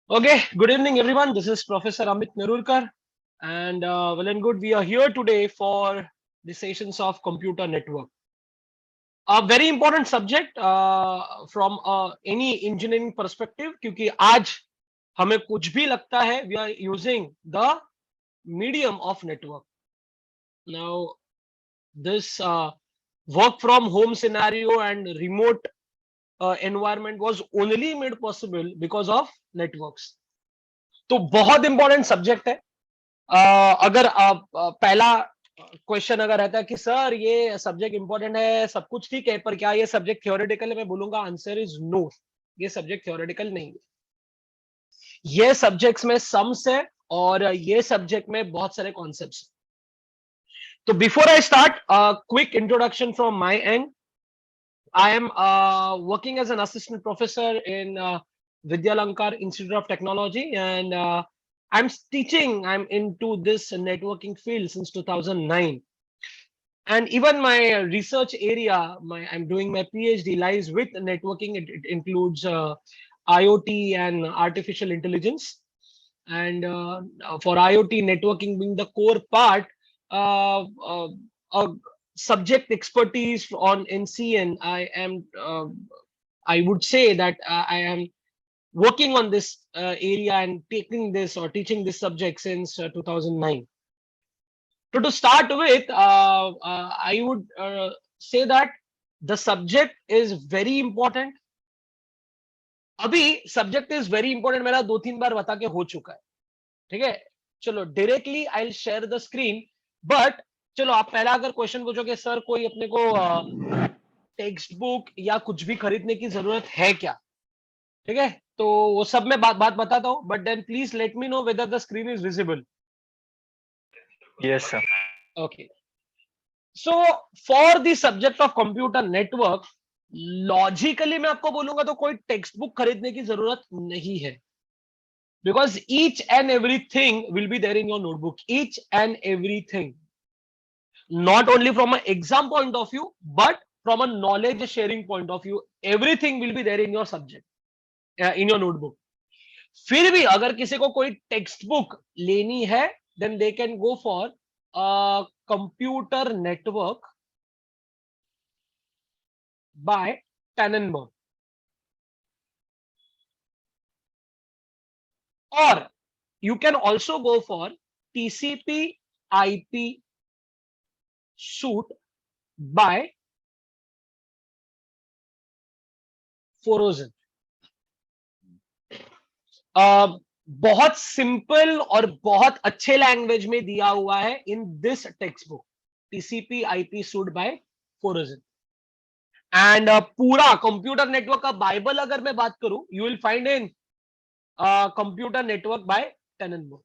Okay, good evening, everyone. This is Professor Amit Nerurkar, and well and good. We are here today for the sessions of computer network. A very important subject from any engineering perspective, क्योंकि आज हमें कुछ भी लगता है, we are using the medium of network. Now, this work from home scenario and remote environment was only made possible because of networks. तो बहुत important subject है. अगर पहला क्वेश्चन अगर रहता है कि सर ये सब्जेक्ट इंपॉर्टेंट है, सब कुछ ठीक है, पर क्या ये सब्जेक्ट थियोरेटिकल है, मैं बोलूंगा आंसर इज नो. ये सब्जेक्ट थियोरेटिकल नहीं है. ये सब्जेक्ट्स में सम्स है और ये सब्जेक्ट में बहुत सारे कॉन्सेप्ट्स हैं. तो before I start, quick introduction from my and. I am working as an assistant professor in Vidyalankar Institute of Technology, and I'm teaching. I'm into this networking field since 2009, and even my research area, I'm doing my PhD lies with networking. It includes IoT and artificial intelligence, and for IoT, networking being the core part. Uh, uh, a subject expertise on NCN, I would say that I am working on this area and taking this or teaching this subject since 2009. So to start with, I would say that the subject is very important. अभी subject is very important मेरा 2-3 बार बता के हो चुका है. ठीक है, चलो directly I share the screen. But चलो, आप पहला अगर क्वेश्चन पूछोगे सर कोई अपने को टेक्स्ट बुक या कुछ भी खरीदने की जरूरत है क्या, ठीक है, तो वो सब में बात बात बताता हूँ. But then please let me know whether the screen is visible. Yes, sir. Okay, so for the subject of computer network, logically मैं आपको बोलूंगा तो कोई टेक्स्ट बुक खरीदने की जरूरत नहीं है. Because each and everything will be there in your notebook. Each and everything. Not only from an exam point of view, but from a knowledge sharing point of view. Everything will be there in your subject, in your notebook. फिर भी अगर किसी को कोई text book लेनी है, then they can go for computer network by Tannenberg. Or you can also go for TCP IP suite by Forozen. बहुत simple और बहुत अच्छे लैंग्वेज में दिया हुआ है in this textbook, TCP IP suite by Forouzan. And पूरा computer network का बाइबल अगर मैं बात करूं, you will find in computer network by Tanenbaum.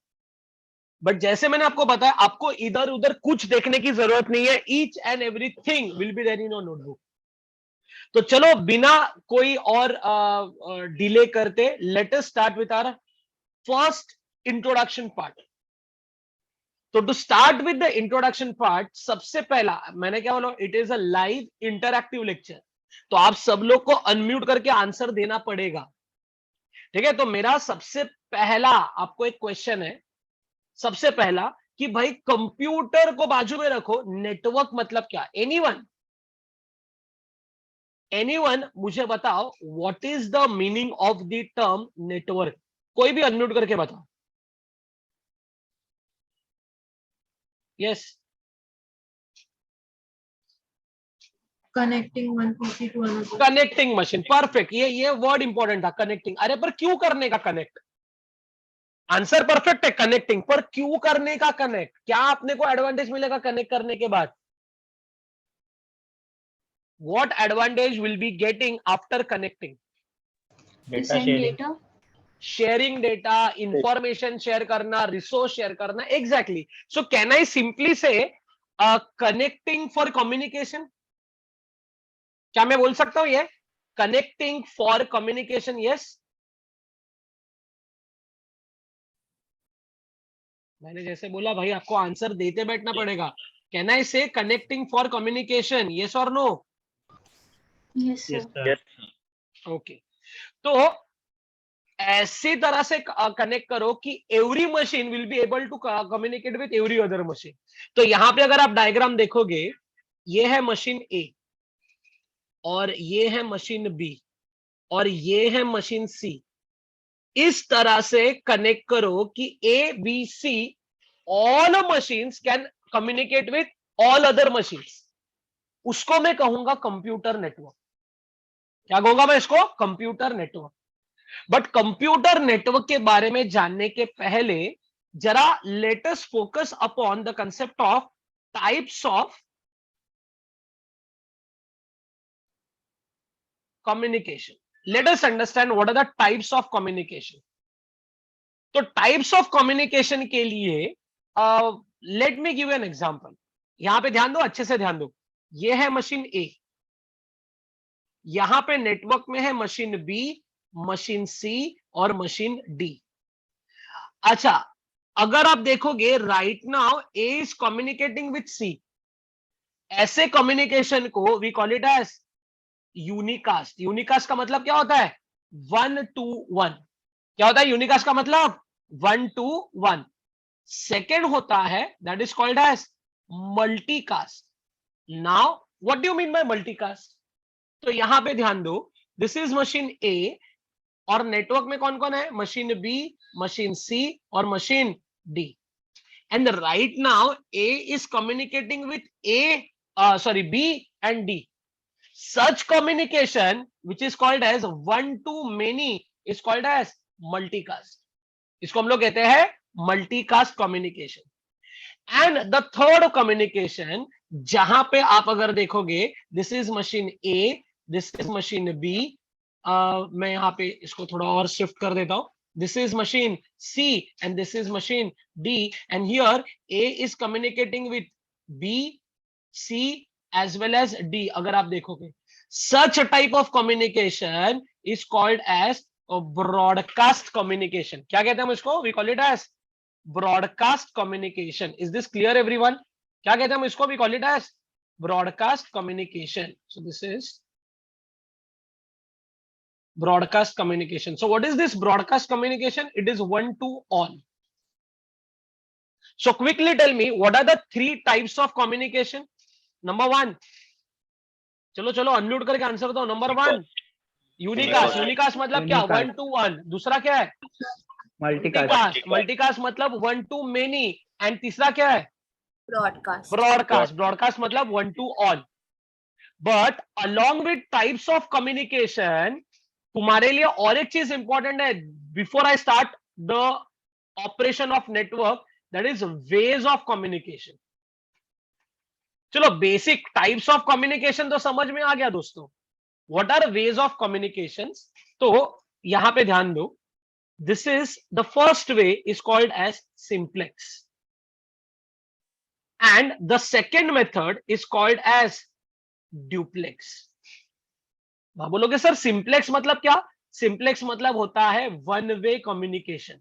But जैसे मैंने आपको बताया, आपको इधर उधर कुछ देखने की जरूरत नहीं है. Each and everything will be there in your notebook. तो चलो बिना कोई और डिले करते, let us start with our first introduction part. तो to start with the introduction part, सबसे पहला मैंने क्या बोला, it is a live interactive lecture. तो आप सब लोग को अनम्यूट करके आंसर देना पड़ेगा. ठीक है, तो मेरा सबसे पहला आपको एक क्वेश्चन है. सबसे पहला कि भाई कंप्यूटर को बाजू में रखो, नेटवर्क मतलब क्या. एनीवन मुझे बताओ, what is the meaning of the term network. कोई भी अनम्यूट करके बताओ. Yes. Connecting one PC to another. Connecting machine. Perfect. ये वर्ड इंपॉर्टेंट था, कनेक्टिंग. अरे पर क्यों करने का कनेक्ट. आंसर परफेक्ट है, कनेक्टिंग. पर क्यों करने का कनेक्ट, क्या आपने को एडवांटेज मिलेगा कनेक्ट करने के बाद. What advantage will be getting after connecting. To Data send sharing. data. Sharing data, information share करना, रिसोर्स शेयर करना. Exactly. So can I simply से कनेक्टिंग फॉर कम्युनिकेशन. क्या मैं बोल सकता हूं ये कनेक्टिंग फॉर कम्युनिकेशन. यस, मैंने जैसे बोला भाई, आपको आंसर देते बैठना पड़ेगा. Can I say connecting for communication, yes और no. Yes, sir. Yes, sir. Okay, तो ऐसी तरह से कनेक्ट करो कि every machine will be able to communicate with every other machine. तो यहां पे अगर आप डायग्राम देखोगे, ये है मशीन ए और ये है मशीन बी और ये है मशीन सी। इस तरह से कनेक्ट करो कि A B C all machines can communicate with all other machines. उसको मैं कहूंगा कंप्यूटर नेटवर्क। क्या कहूंगा मैं इसको? Computer network. But computer network के बारे में जानने के पहले जरा let us focus upon the concept of types of communication. Let us understand what are the types of communication. तो टाइप्स ऑफ कम्युनिकेशन के लिए let me give an example. यहां पे ध्यान दो, अच्छे से ध्यान दो। ये है मशीन ए, यहां पे नेटवर्क में है मशीन बी, मशीन सी और मशीन डी। अच्छा, अगर आप देखोगे right now A is communicating with C. ऐसे कम्युनिकेशन को we call it as unicast. Unicast का मतलब क्या होता है? 1 to 1। क्या होता है यूनिकास्ट का मतलब? 1 to 1। सेकेंड होता है that is called as multicast. Now what do you mean by multicast? तो यहां पे ध्यान दो, दिस इज मशीन ए और नेटवर्क में कौन कौन है? मशीन बी, मशीन सी और machine D. And right now A is communicating with B and D. Such communication, which is called as one to many, is called as multicast. इसको हम लोग कहते हैं multicast communication. And the third communication, जहां पे आप अगर देखोगे, this is machine A, this is machine B. मैं यहाँ पे इसको थोड़ा और शिफ्ट कर देता हूं। This is machine C and this is machine D. And here A is communicating with B, C as well as D। अगर आप देखोगे, such a type of communication is called as a broadcast communication। क्या कहते हैं हम इसको? we call it as broadcast communication। is this clear everyone? क्या कहते हैं हम इसको? we call it as broadcast communication। so this is broadcast communication। so what is this broadcast communication? it is one to all। so quickly tell me what are the three types of communication? Number 1, चलो चलो unmute करके answer दो। Number 1 unicast. Unicast मतलब क्या? 1 to 1। दूसरा क्या है? Multicast. Multicast मतलब 1 to many। एंड तीसरा क्या है? ब्रॉडकास्ट। ब्रॉडकास्ट। ब्रॉडकास्ट मतलब 1 to all। But along with types of communication तुम्हारे लिए और एक चीज इंपॉर्टेंट है before I start the operation of network, that is ways of communication. चलो बेसिक टाइप्स ऑफ कम्युनिकेशन तो समझ में आ गया दोस्तों। What are ways of communication? तो यहां पे ध्यान दो, this is the first way is called as simplex and the second method is called as duplex. वहां बोलोगे सर सिंप्लेक्स मतलब क्या? सिंप्लेक्स मतलब होता है one way communication.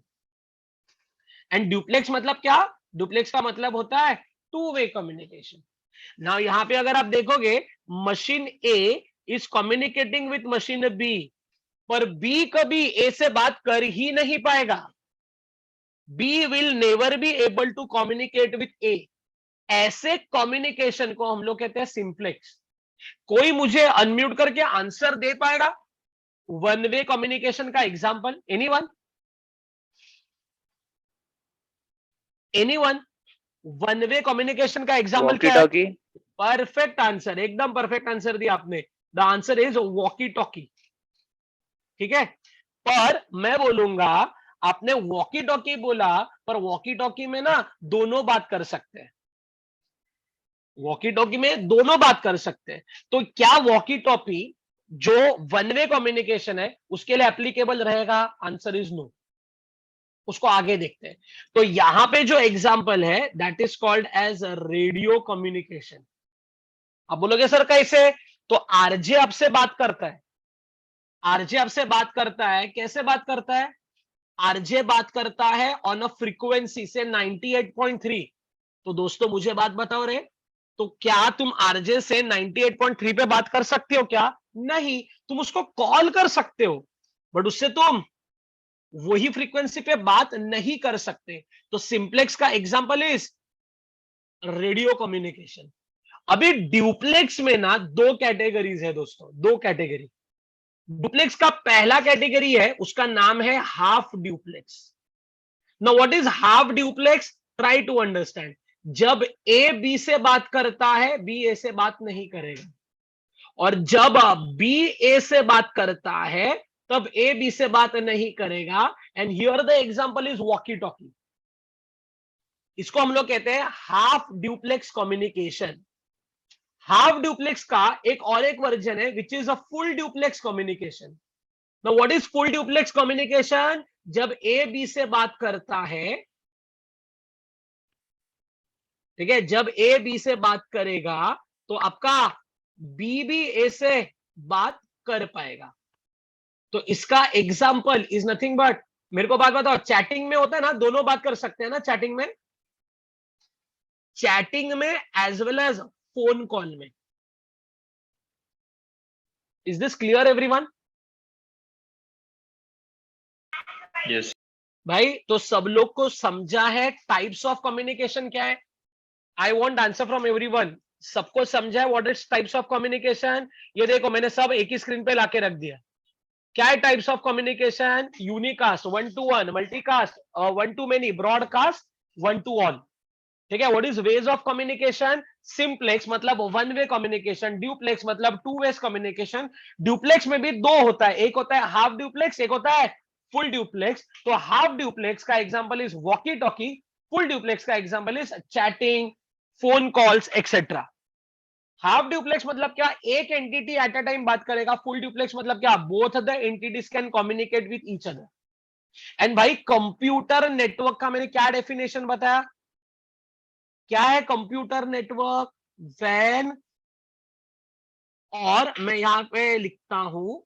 And duplex मतलब क्या? ड्यूप्लेक्स का मतलब होता है टू वे कम्युनिकेशन। नाउ यहां पे अगर आप देखोगे, machine A is communicating with machine B, पर बी कभी ए से बात कर ही नहीं पाएगा। B will never be able to communicate with A. ऐसे कम्युनिकेशन को हम लोग कहते हैं सिंप्लेक्स। कोई मुझे अनम्यूट करके आंसर दे पाएगा वन वे कम्युनिकेशन का example? Anyone? Anyone? One way communication का एग्जांपल क्या है? परफेक्ट आंसर, एकदम परफेक्ट आंसर दिया आपने। The answer is walkie talkie. ठीक है, पर मैं बोलूंगा आपने वॉकी टॉकी बोला, पर वॉकी टॉकी में ना दोनों बात कर सकते हैं। वॉकी टॉकी में दोनों बात कर सकते हैं। तो क्या वॉकी टॉकी जो वन वे कम्युनिकेशन है उसके लिए एप्लीकेबल रहेगा? Answer is no. उसको आगे देखते हैं। तो यहां पे जो एग्जांपल है that is called as radio communication. अब बोलोगे सर कैसे? तो आरजे आपसे बात करता है। आरजे आपसे बात करता है, कैसे बात करता है? आरजे बात करता है ऑन अ फ्रीक्वेंसी से 98.3। तो दोस्तों मुझे बात बताओ रे, तो क्या तुम आरजे से 98.3 पे बात कर सकते हो क्या? नहीं, तुम उसको कॉल कर सकते हो, बट उससे तुम वही फ्रीक्वेंसी पे बात नहीं कर सकते। तो सिंप्लेक्स का एग्जांपल इज रेडियो कम्युनिकेशन। अभी ड्यूप्लेक्स में ना दो कैटेगरीज है दोस्तों, दो कैटेगरी। ड्यूप्लेक्स का पहला कैटेगरी है, उसका नाम है half duplex. Now what is half duplex? Try to understand. जब ए बी से बात करता है, बी ए से बात नहीं करेगा, और जब बी ए से बात करता है तब ए बी से बात नहीं करेगा। And here the example is walkie talkie. इसको हम लोग कहते हैं half duplex communication. Half duplex का एक वर्जन है which is a full duplex communication. Now what is full duplex communication? जब ए बी से बात करता है, ठीक है, जब ए बी से बात करेगा तो आपका बी भी ए से बात कर पाएगा। तो इसका एग्जाम्पल इज नथिंग बट, मेरे को बात बताओ, चैटिंग में होता है ना, दोनों बात कर सकते हैं ना चैटिंग में, चैटिंग में as well as phone call में। Is this clear everyone? Yes भाई तो सब लोग को समझा है टाइप्स ऑफ कम्युनिकेशन क्या है? I want answer from everyone. सबको समझा है what is types of communication? ये देखो मैंने सब एक ही स्क्रीन पे लाके रख दिया। क्या है types of communication? Unicast, one two one, multicast, one two many, broadcast, one two all. ठीक है। What is ways of communication? Simplex मतलब वन वे कम्युनिकेशन, ड्यूप्लेक्स मतलब टू वेज कम्युनिकेशन। ड्यूप्लेक्स में भी दो होता है, एक होता है हाफ ड्यूप्लेक्स, एक होता है फुल ड्यूप्लेक्स। तो हाफ ड्यूप्लेक्स का example is walkie talkie, full duplex का example is chatting, phone calls etcetera. Half duplex मतलब क्या? एक एंटिटी एट अ टाइम बात करेगा। फुल ड्यूप्लेक्स मतलब क्या? Both the entities can communicate with each other. And भाई कंप्यूटर नेटवर्क का मैंने क्या डेफिनेशन बताया? क्या है कंप्यूटर नेटवर्क? वैन, और मैं यहां पे लिखता हूं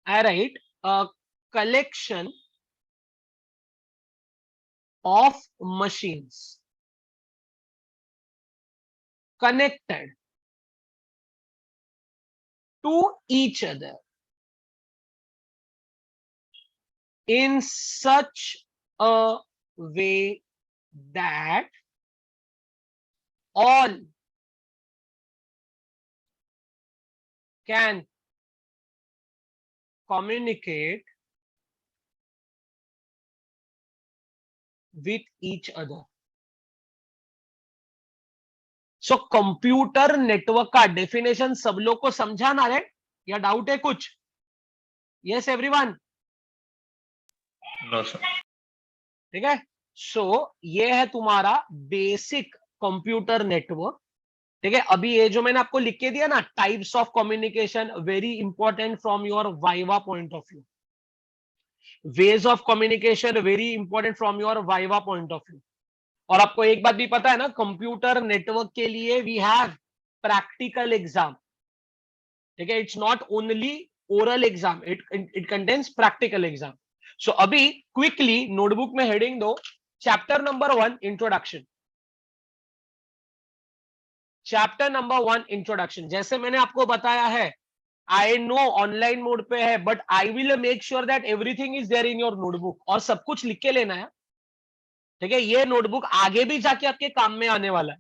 I write collection of machines connected to each other in such a way that all can communicate with each other. So computer network का डेफिनेशन सब लोग को समझा ना रे, या डाउट है कुछ? Yes everyone? नो सर ठीक है। सो ये है तुम्हारा बेसिक कंप्यूटर नेटवर्क। ठीक है। अभी ये जो मैंने आपको लिख के दिया ना, types of communication, very important from your viva point of view. Veg of communication very important from your viva point of view. और आपको एक बात भी पता है ना, कंप्यूटर नेटवर्क के लिए वी हैव प्रैक्टिकल एग्जाम। ठीक है। It's not only oral exam, it contains practical exam. So अभी क्विकली नोटबुक में हेडिंग दो, chapter number 1 introduction. Chapter number 1 introduction. जैसे मैंने आपको बताया है, आई नो ऑनलाइन मोड पे है, but I will make sure that everything is there in your notebook, और सब कुछ लिख के लेना है। ठीक है। ये नोटबुक आगे भी जाके आपके काम में आने वाला है।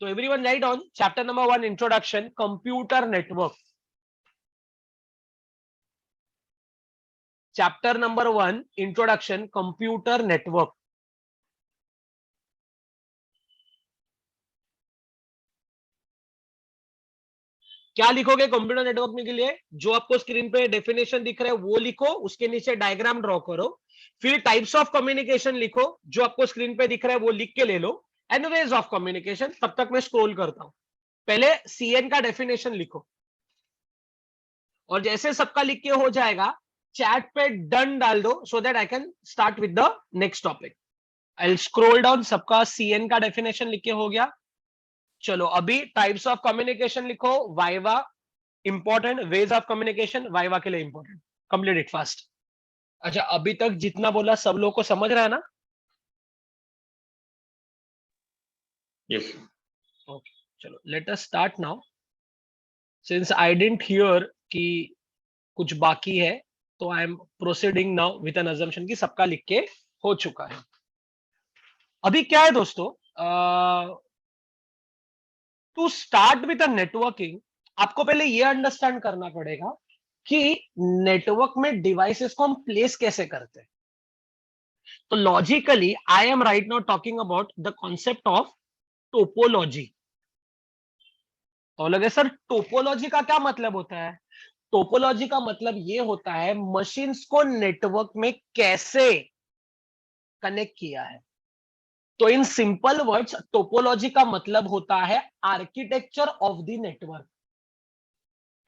तो everyone right on chapter number 1 introduction, computer network. Chapter number 1 introduction, computer network. क्या लिखोगे कंप्यूटर नेटवर्क में के लिए? जो आपको स्क्रीन पे डेफिनेशन दिख रहा है वो लिखो, उसके नीचे डायग्राम ड्रॉ करो, फिर टाइप्स ऑफ कम्युनिकेशन लिखो, जो आपको स्क्रीन पे दिख रहा है वो लिख के ले लो, एंड वेज ऑफ कम्युनिकेशन। तब तक मैं स्क्रॉल करता हूं। पहले सीएन का डेफिनेशन लिखो, और जैसे सबका लिख के हो जाएगा, चैट पे डन डाल दो, so that I can start with the next topic. I scroll down, सबका सीएन का डेफिनेशन लिख के हो गया। चलो अभी टाइप्स ऑफ कम्युनिकेशन लिखो, viva important, veg of communication viva के लिए इंपॉर्टेंट, कंप्लीट इट फास्ट। अच्छा अभी तक जितना बोला सब लोग को समझ रहा है ना? यस ओके चलो late us start now. Since I didn't here कि कुछ बाकी है, तो I am proceeding now with N assumption कि सबका लिख के हो चुका है। अभी क्या है दोस्तों, to start with a networking आपको पहले ये अंडरस्टैंड करना पड़ेगा कि नेटवर्क में डिवाइसेस को हम प्लेस कैसे करते हैं। तो logically I am right now talking about the concept of topology. तो लगे सर टोपोलॉजी का क्या मतलब होता है? टोपोलॉजी का मतलब ये होता है मशीन्स को नेटवर्क में कैसे कनेक्ट किया है। तो इन सिंपल वर्ड्स टोपोलॉजी का मतलब होता है आर्किटेक्चर ऑफ द नेटवर्क।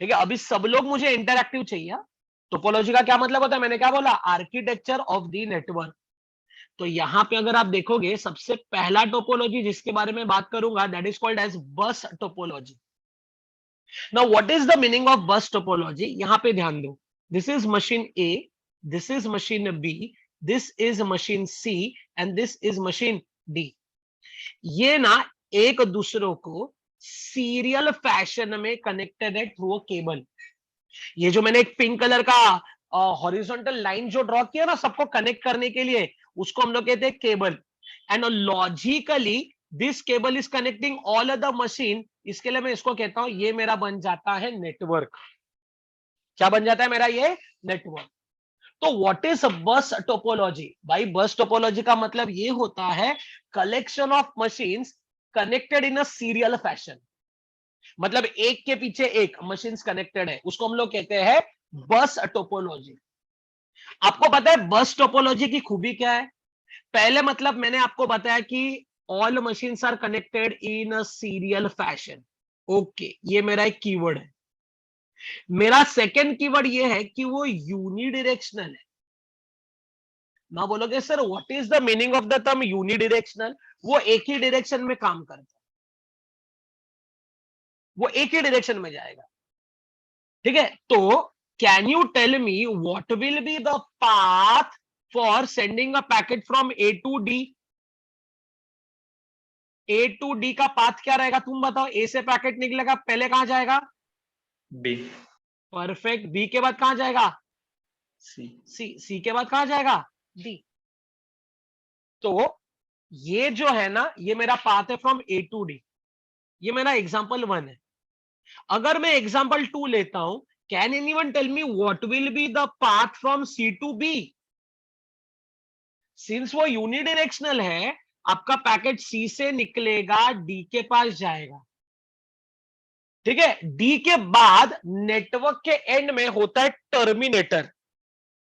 ठीक है, अभी सब लोग मुझे इंटरैक्टिव चाहिए। टोपोलॉजी का क्या मतलब होता है? मैंने क्या बोला? Architecture of the network. तो यहां पे अगर आप देखोगे सबसे पहला टोपोलॉजी जिसके बारे में बात करूंगा that is called as bus topology. Now what is the meaning of bus topology? यहां पे ध्यान दो, this is machine A, this is machine B, this is machine C and this is machine D. ये ना एक दूसरों को serial fashion में कनेक्टेड है थ्रू अ केबल। ये जो मैंने एक पिंक कलर का हॉरिजॉन्टल लाइन जो ड्रॉ किया ना सबको कनेक्ट करने के लिए, उसको हम लोग कहते हैं cable. And logically this cable is connecting all other machine. इसके लिए मैं इसको कहता हूं ये मेरा बन जाता है नेटवर्क। क्या बन जाता है मेरा? ये नेटवर्क। तो व्हाट इज बस टोपोलॉजी? भाई बस टोपोलॉजी का मतलब ये होता है collection of machines connected in a serial fashion. मतलब एक के पीछे एक मशीन्स कनेक्टेड है, उसको हम लोग कहते हैं बस टोपोलॉजी। आपको पता है बस टोपोलॉजी की खूबी क्या है? पहले मतलब मैंने आपको बताया कि all machines are connected in a serial fashion. Okay, ये मेरा एक कीवर्ड है। मेरा सेकंड कीवर्ड ये है कि वो यूनिडायरेक्शनल है। ना बोलोगे sir what is the meaning of the term unidirectional? वो एक ही डायरेक्शन में काम करता है, वो एक ही डायरेक्शन में जाएगा। ठीक है, तो can you tell me what will be the path for sending a packet from A to D? A to D का पाथ क्या रहेगा? तुम बताओ। ए से पैकेट निकलेगा, पहले कहां जाएगा? B, perfect. बी के बाद कहां जाएगा? C, सी। सी के बाद कहां जाएगा? डी। तो ये जो है ना, ये मेरा पाथ है फ्रॉम ए टू डी। ये मेरा एग्जांपल 1 है। अगर मैं एग्जांपल 2 लेता हूं, can anyone tell me what will be the path from C to B? Since वो यूनिडायरेक्शनल है, आपका पैकेट सी से निकलेगा, डी के पास जाएगा। ठीक है, डी के बाद नेटवर्क के एंड में होता है टर्मिनेटर।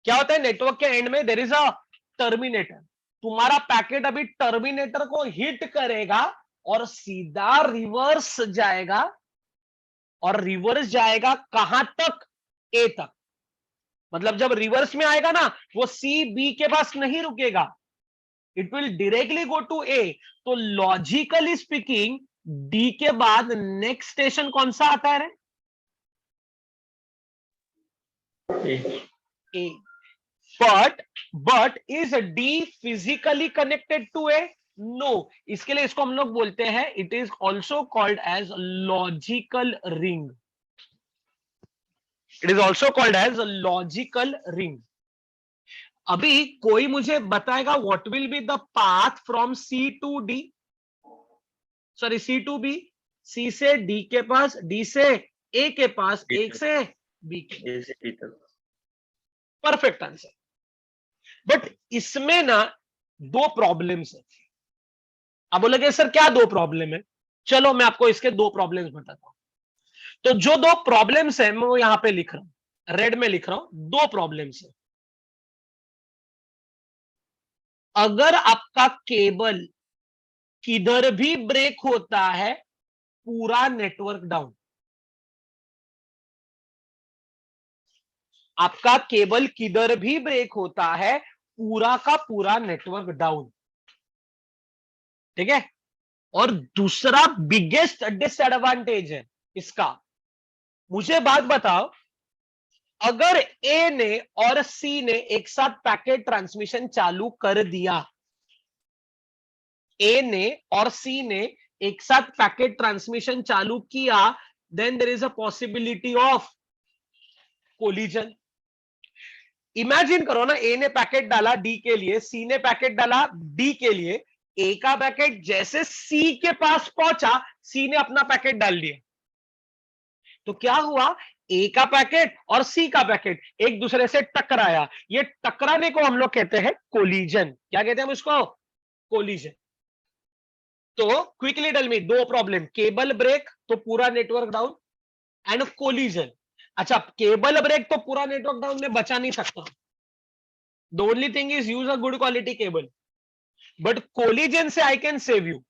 क्या होता है नेटवर्क के एंड में? There is a terminator. तुम्हारा पैकेट अभी टर्मिनेटर को हिट करेगा और सीधा रिवर्स जाएगा। और रिवर्स जाएगा कहां तक? ए तक। मतलब जब रिवर्स में आएगा ना, वो सी बी के पास नहीं रुकेगा, it will directly go to A. तो लॉजिकली स्पीकिंग डी के बाद नेक्स्ट स्टेशन कौन सा आता है? A, A. But is D physically connected to A? No. इसके लिए इसको हम लोग बोलते हैं, it is also called as logical ring. It is also called as logical ring. अभी कोई मुझे बताएगा what will be the path from C to D? Sorry, C to B. C से डी के पास, डी से ए के पास, B एक से बी के। A से B तक। Perfect answer. बट इसमें ना दो प्रॉब्लम्स है। अब बोलोगे सर क्या दो प्रॉब्लम है? चलो मैं आपको इसके दो प्रॉब्लम्स बताता हूं। तो जो दो प्रॉब्लम्स है मैं वो यहां पे लिख रहा हूं, रेड में लिख रहा हूं। दो प्रॉब्लम्स है। अगर आपका केबल किधर भी ब्रेक होता है, पूरा नेटवर्क डाउन। आपका केबल किधर भी ब्रेक होता है, पूरा का पूरा नेटवर्क डाउन। ठीक है, और दूसरा बिगेस्ट डिसएडवांटेज है इसका। मुझे बात बताओ, अगर ए ने और सी ने एक साथ पैकेट ट्रांसमिशन चालू कर दिया, ए ने और सी ने एक साथ पैकेट ट्रांसमिशन चालू किया, then there is a possibility of collision. Imagine करो ना, ए ने पैकेट डाला डी के लिए, सी ने पैकेट डाला डी के लिए, ए का पैकेट जैसे सी के पास पहुंचा, सी ने अपना पैकेट डाल दिया, तो क्या हुआ, ए का पैकेट और सी का पैकेट एक दूसरे से टकराया, ये टकराने को हम लोग कहते हैं कोलिजन। क्या कहते हैं हम इसको, कोलिजन। तो क्विकली टेल मी, दो प्रॉब्लम, केबल ब्रेक तो पूरा नेटवर्क डाउन, एंड कोलिजन। अच्छा, केबल ब्रेक तो पूरा नेटवर्क डाउन में बचा नहीं सकता, the only thing is use a good quality cable, but collision से आई कैन सेव यू।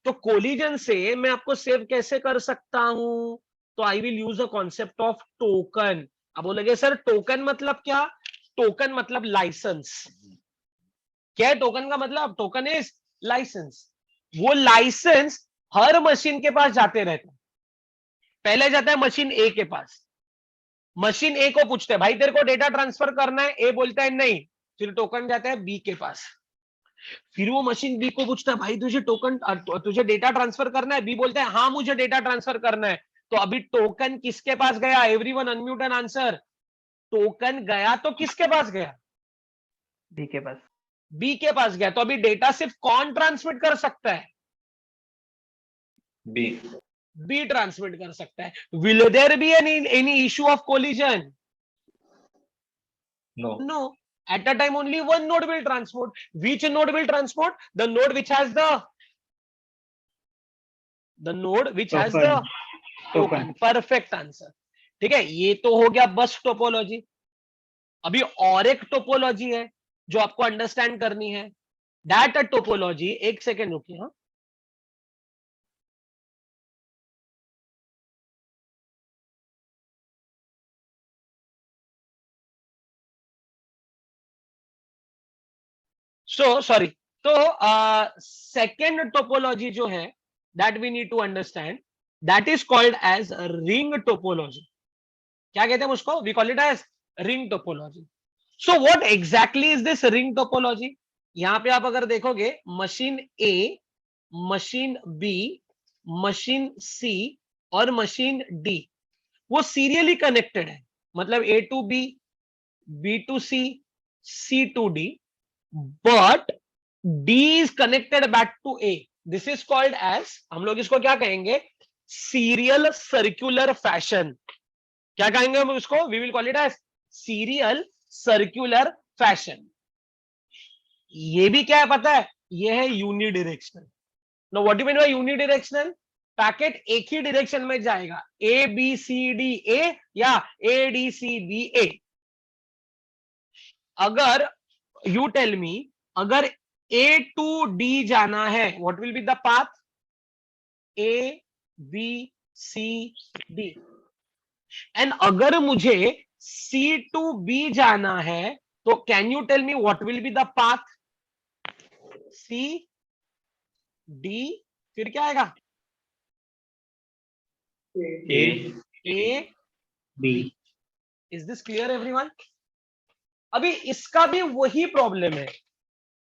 तो कोलिजन से मैं आपको सेव कैसे कर सकता हूं, तो I will use a concept of token. अब बोलेंगे सर टोकन मतलब क्या, टोकन मतलब लाइसेंस। क्या है टोकन का मतलब, टोकन इज लाइसेंस। वो लाइसेंस हर मशीन के पास जाते रहते हैं। पहले जाता है मशीन ए के पास, मशीन ए को पूछते हैं भाई तेरे को डेटा ट्रांसफर करना है, ए बोलता है नहीं, फिर टोकन जाता है बी के पास, फिर वो मशीन बी को पूछता है भाई तुझे टोकन, तुझे डेटा ट्रांसफर करना है, बी बोलता है हाँ मुझे डेटा ट्रांसफर करना है। तो अभी टोकन किसके पास गया, everyone unmute and answer. Token गया तो किसके पास गया, बी के पास। बी के पास गया। तो अभी डेटा सिर्फ कौन ट्रांसमिट कर सकता है, बी। बी ट्रांसमिट कर सकता है। Will there be any issue of collision, no. no, at a time only one node will transport. Which node will transport, the node which has the node which has the token. Perfect answer। ठीक है, ये तो हो गया बस topology. अभी और एक टोपोलॉजी है जो आपको अंडरस्टैंड करनी है, दैट टोपोलॉजी, एक सेकेंड रुकिए। हाँ, सो सॉरी। तो सेकेंड टोपोलॉजी जो है, that we need to understand, that is called as ring topology. क्या कहते हैं उसको, we call it as ring topology. So what exactly is this ring topology. यहां पे आप अगर देखोगे, machine A, machine B, machine C और मशीन डी, वो सीरियली कनेक्टेड है। मतलब A to B, B to C to D, but D is connected back to A. This is called as, हम लोग इसको क्या कहेंगे, सीरियल सर्कुलर फैशन। क्या कहेंगे हम उसको, we will call it as serial circular fashion. ये भी क्या है पता है, ये है unidirectional. No what you mean by unidirectional, packet एक ही डायरेक्शन में जाएगा, ए बी सी डी ए या ए डी सी बी ए। अगर यू टेल मी, अगर ए टू डी जाना है, what will be the path, A B C D. And अगर मुझे सी टू बी जाना है, तो can you tell me what will be the path, C D, फिर क्या आएगा, A B. Is this clear everyone. अभी इसका भी वही प्रॉब्लम है,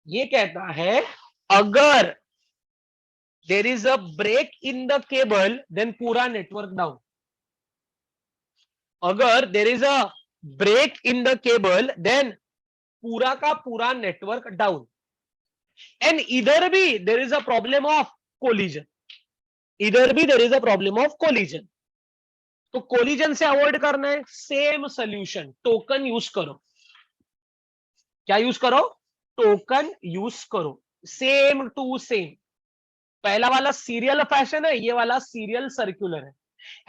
ये कहता है अगर there is a break in the cable then पूरा नेटवर्क डाउन। अगर there is a break in the cable then पूरा का पूरा नेटवर्क डाउन। एंड इधर भी there is a problem of collision, इधर भी there is a problem of collision. तो कोलिजन से अवॉइड करना है, सेम सोल्यूशन, टोकन यूज करो। क्या यूज करो, टोकन यूज करो, सेम टू सेम। पहला वाला सीरियल फैशन है, ये वाला सीरियल सर्कुलर है।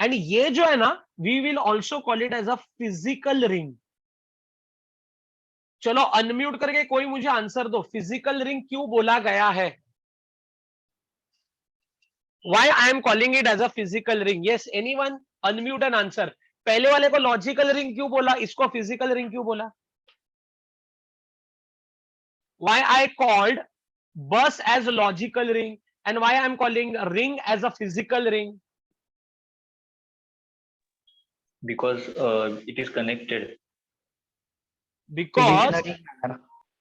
एंड ये जो है ना, we will also call it as a physical ring. चलो अनम्यूट करके कोई मुझे आंसर दो, फिजिकल रिंग क्यों बोला गया है, why I am calling it as a physical ring. Yes anyone, unmute and answer. पहले वाले को लॉजिकल रिंग क्यों बोला, इसको फिजिकल रिंग क्यों बोला। Why I called bus as a logical ring and why I am calling a ring as a physical ring? Because it is connected. Because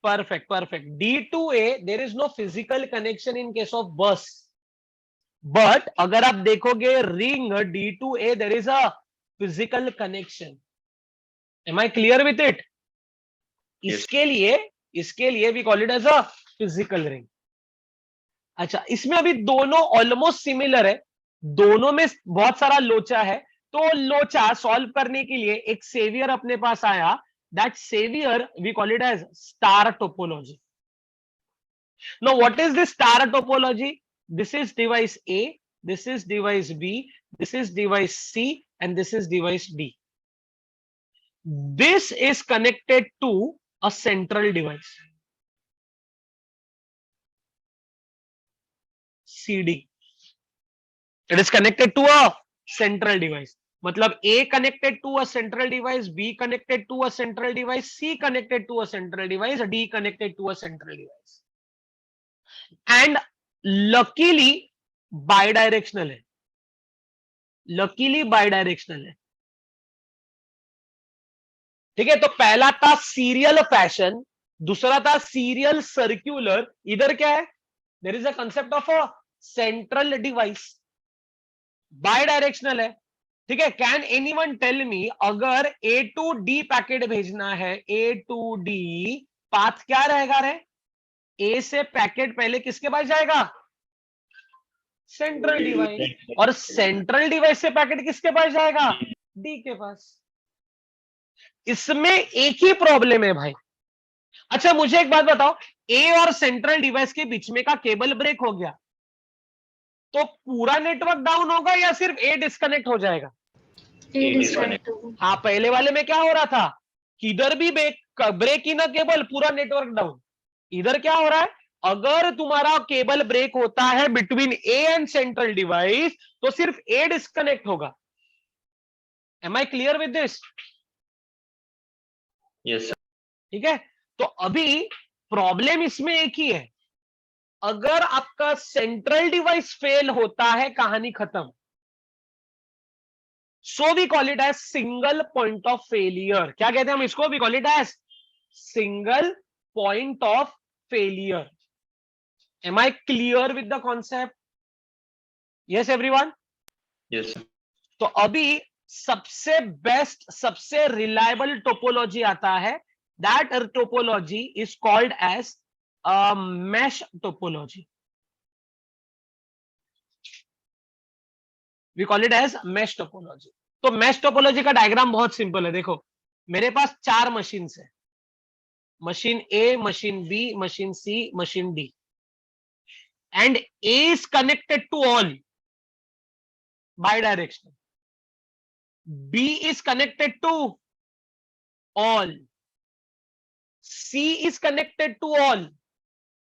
perfect D to A, there is no physical connection in case of bus. But अगर आप देखोगे ring D2A there is a physical connection. Am I clear with it? Yes. इसके लिए we call it as a physical ring. अच्छा, इसमें अभी दोनों almost similar है, दोनों में बहुत सारा लोचा है. तो लोचा सॉल्व करने के लिए एक सेवियर अपने पास आया. That saviour we call it as star topology. Now what is this star topology? This is device A, this is device B, this is device C, and this is device D. This is connected to a central device, CD. It is connected to a central device. मतलब A connected to a central device, B connected to a central device, C connected to a central device, D connected to a central device. And luckily bidirectional है. Luckily बाइडायरेक्शनल है. ठीक है, तो पहला था serial fashion, दूसरा था सीरियल सर्क्यूलर. इधर क्या है? There is a concept of a central device. Bidirectional है. ठीक है. कैन एनीवन टेल मी, अगर A टू D पैकेट भेजना है, A टू D पाथ क्या रहेगा रे? A से पैकेट पहले किसके पास जाएगा? Central device. और सेंट्रल डिवाइस से पैकेट किसके पास जाएगा? D के पास. इसमें एक ही प्रॉब्लम है भाई. अच्छा, मुझे एक बात बताओ, A और सेंट्रल डिवाइस के बीच में का केबल ब्रेक हो गया तो पूरा नेटवर्क डाउन होगा या सिर्फ A डिस्कनेक्ट हो जाएगा? A डिस्कनेक्ट होगा. हाँ, पहले वाले में क्या हो रहा था? किधर भी ब्रेक इन केबल, पूरा नेटवर्क डाउन. इधर क्या हो रहा है? अगर तुम्हारा केबल ब्रेक होता है between A and central device तो सिर्फ A डिस्कनेक्ट होगा. Am I clear with this? Yes, sir. ठीक है. तो अभी प्रॉब्लम इसमें एक ही है, अगर आपका सेंट्रल डिवाइस फेल होता है, कहानी खत्म. So we call it as single point of failure. क्या कहते हैं हम इसको? We call it as single point of failure. Am I clear with the concept? Yes everyone? Yes, sir. तो अभी सबसे बेस्ट, सबसे रिलायबल टोपोलॉजी आता है. That topology is called as mesh topology. We call it as mesh topology. तो mesh topology का diagram बहुत simple है. देखो, मेरे पास 4 मशीन है, machine A, machine B, machine C, machine D, and A is connected to all bidirectional, B is connected to all, C is connected to all,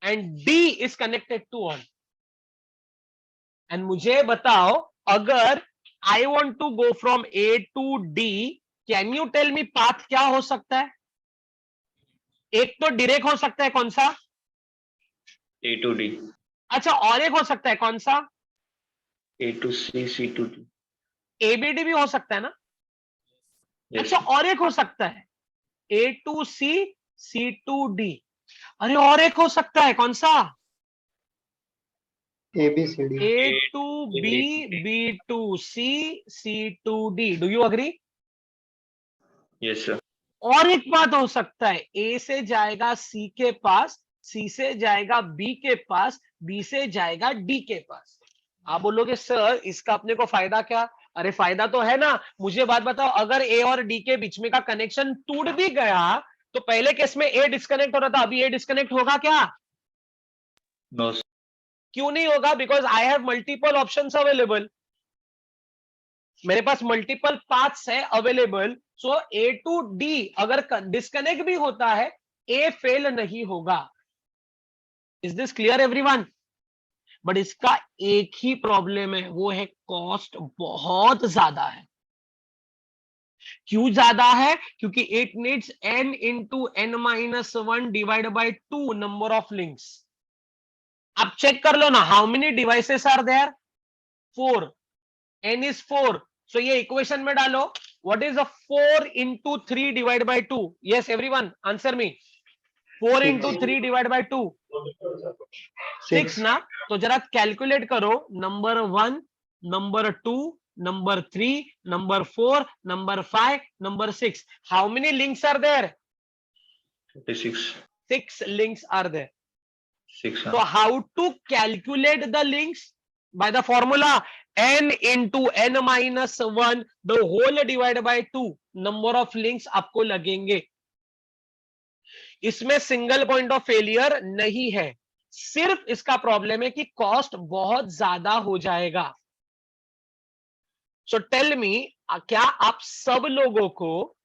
and D is connected to all. And मुझे बताओ, अगर I want to go from A to D, can you tell me path क्या हो सकता है? एक तो direct हो सकता है, कौन सा? A to D. अच्छा, और एक हो सकता है, कौन सा? A to C, C to D. ABD भी हो सकता है ना? Yes. अच्छा, और एक हो सकता है A to C, C to D. अरे, और एक हो सकता है, कौन सा? ABCD. A to B, B to C, C to D. Do you agree? Yes, sir. और एक बात हो सकता है, A से जाएगा C के पास, C से जाएगा B के पास, B से जाएगा D के पास. आप बोलोगे सर इसका अपने को फायदा क्या? अरे फायदा तो है ना. मुझे बात बताओ, अगर A और D के बीच में का कनेक्शन टूट भी गया तो पहले केस में A डिस्कनेक्ट हो रहा था, अभी A डिस्कनेक्ट होगा क्या? No, sir. क्यों नहीं होगा? Because I have multiple options available. मेरे पास मल्टीपल पाथ्स है available. So A to D अगर डिस्कनेक्ट भी होता है, A फेल नहीं होगा. Is this clear everyone? But इसका एक ही प्रॉब्लम है, वो है कॉस्ट बहुत ज्यादा है. क्यों ज्यादा है? क्योंकि it needs n into n-1 divide by 2 number of links. आप चेक कर लो ना, how many devices are there? 4. n is 4. So ये इक्वेशन में डालो, what is 4 into 3 divide by 2? Yes everyone, answer me. 4 into 3 divide by 2 6 ना, तो जरा कैलकुलेट करो, number 1, number 2, number 3, number 4, number 5, number 6. How many links are there? 36. 6 links are there. 6. So how to calculate the links? By the formula n into n minus 1 the whole divided by 2 number of links आपको लगेंगे. इसमें single point of failure नहीं है, सिर्फ इसका problem है कि cost बहुत ज्यादा हो जाएगा. सो टेल मी, क्या आप सब लोगों को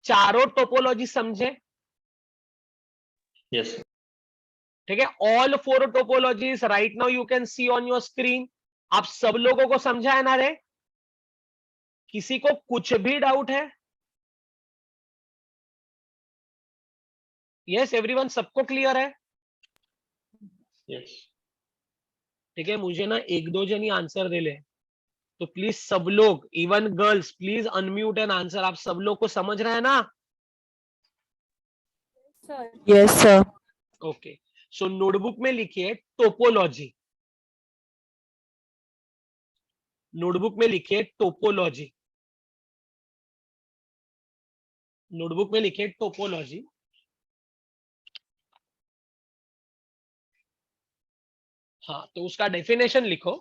चारों टोपोलॉजी समझे? Yes. ठीक है, all 4 topologies right now you can see on your screen. आप सब लोगों को समझा है ना रे? किसी को कुछ भी डाउट है? यस एवरीवन, सबको क्लियर है? Yes. ठीक है, मुझे ना एक दो जन ही आंसर दे ले, तो प्लीज सब लोग, even girls, please unmute and answer. आप सब लोग को समझ रहे हैं ना? Yes, sir. ओके, सो नोटबुक में लिखिए टोपोलॉजी. नोटबुक में लिखिए टोपोलॉजी. नोटबुक में लिखिए टोपोलॉजी. हाँ, तो उसका डेफिनेशन लिखो.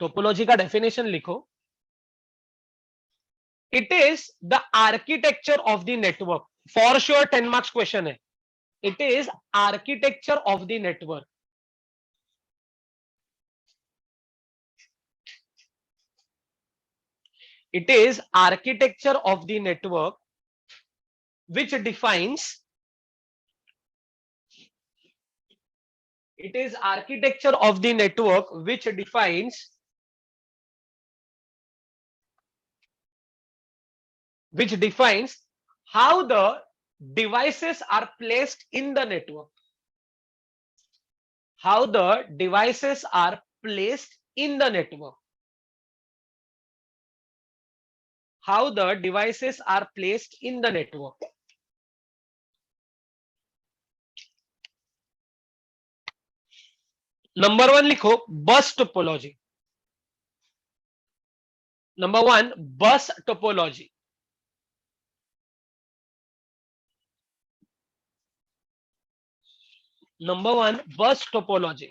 टोपोलॉजी का डेफिनेशन लिखो. It is the architecture of the network. For sure 10 marks question है. It is architecture of the network. It is architecture of the network which defines. It is architecture of the network which defines how the devices are placed in the network. How the devices are placed in the network. How the devices are placed in the network. Number 1 लिखो बस topology. Number 1 बस topology. Number 1 बस topology.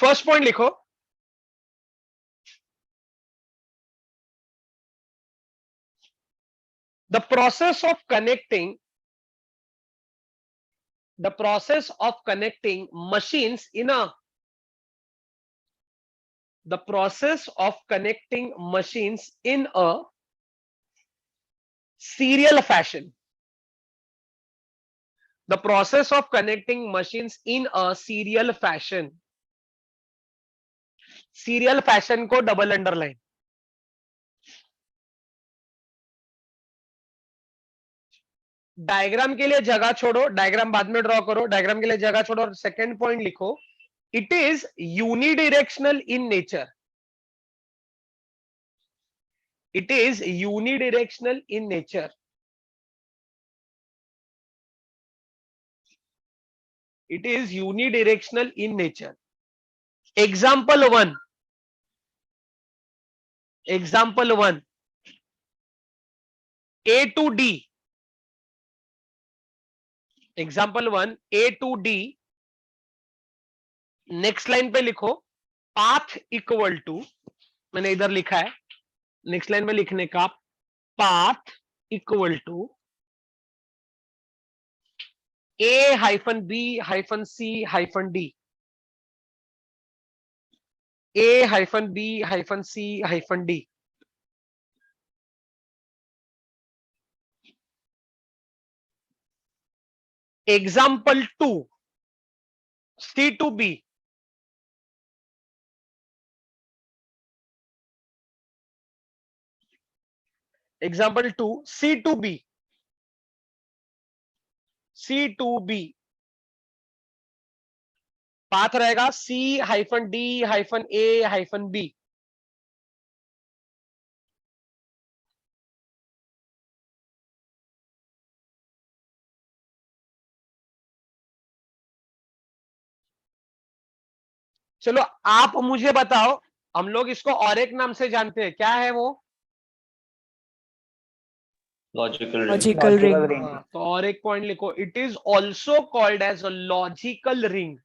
First point लिखो. The process of connecting machines in a serial fashion. The process of connecting machines in a serial fashion. Serial fashion को double underline. Diagram के लिए जगह छोड़ो, डायग्राम बाद में ड्रॉ करो. डायग्राम के लिए जगह छोड़ो और सेकंड पॉइंट लिखो. It is unidirectional in nature. It is unidirectional in nature. It is unidirectional in nature. Example 1. Example 1. A to D. Example 1. A to D. Next line पे लिखो पाथ इक्वल टू, मैंने इधर लिखा है, next line में लिखने का path equal to A-B-C-D. A-B-C-D. Example 2. C to B. Example 2. C to B. C to B. Path रहेगा C-D-A-B. चलो आप मुझे बताओ, हम लोग इसको और एक नाम से जानते हैं, क्या है वो? Logical ring. Logical ring. हाँ, तो और एक पॉइंट लिखो, it is also called as a logical ring.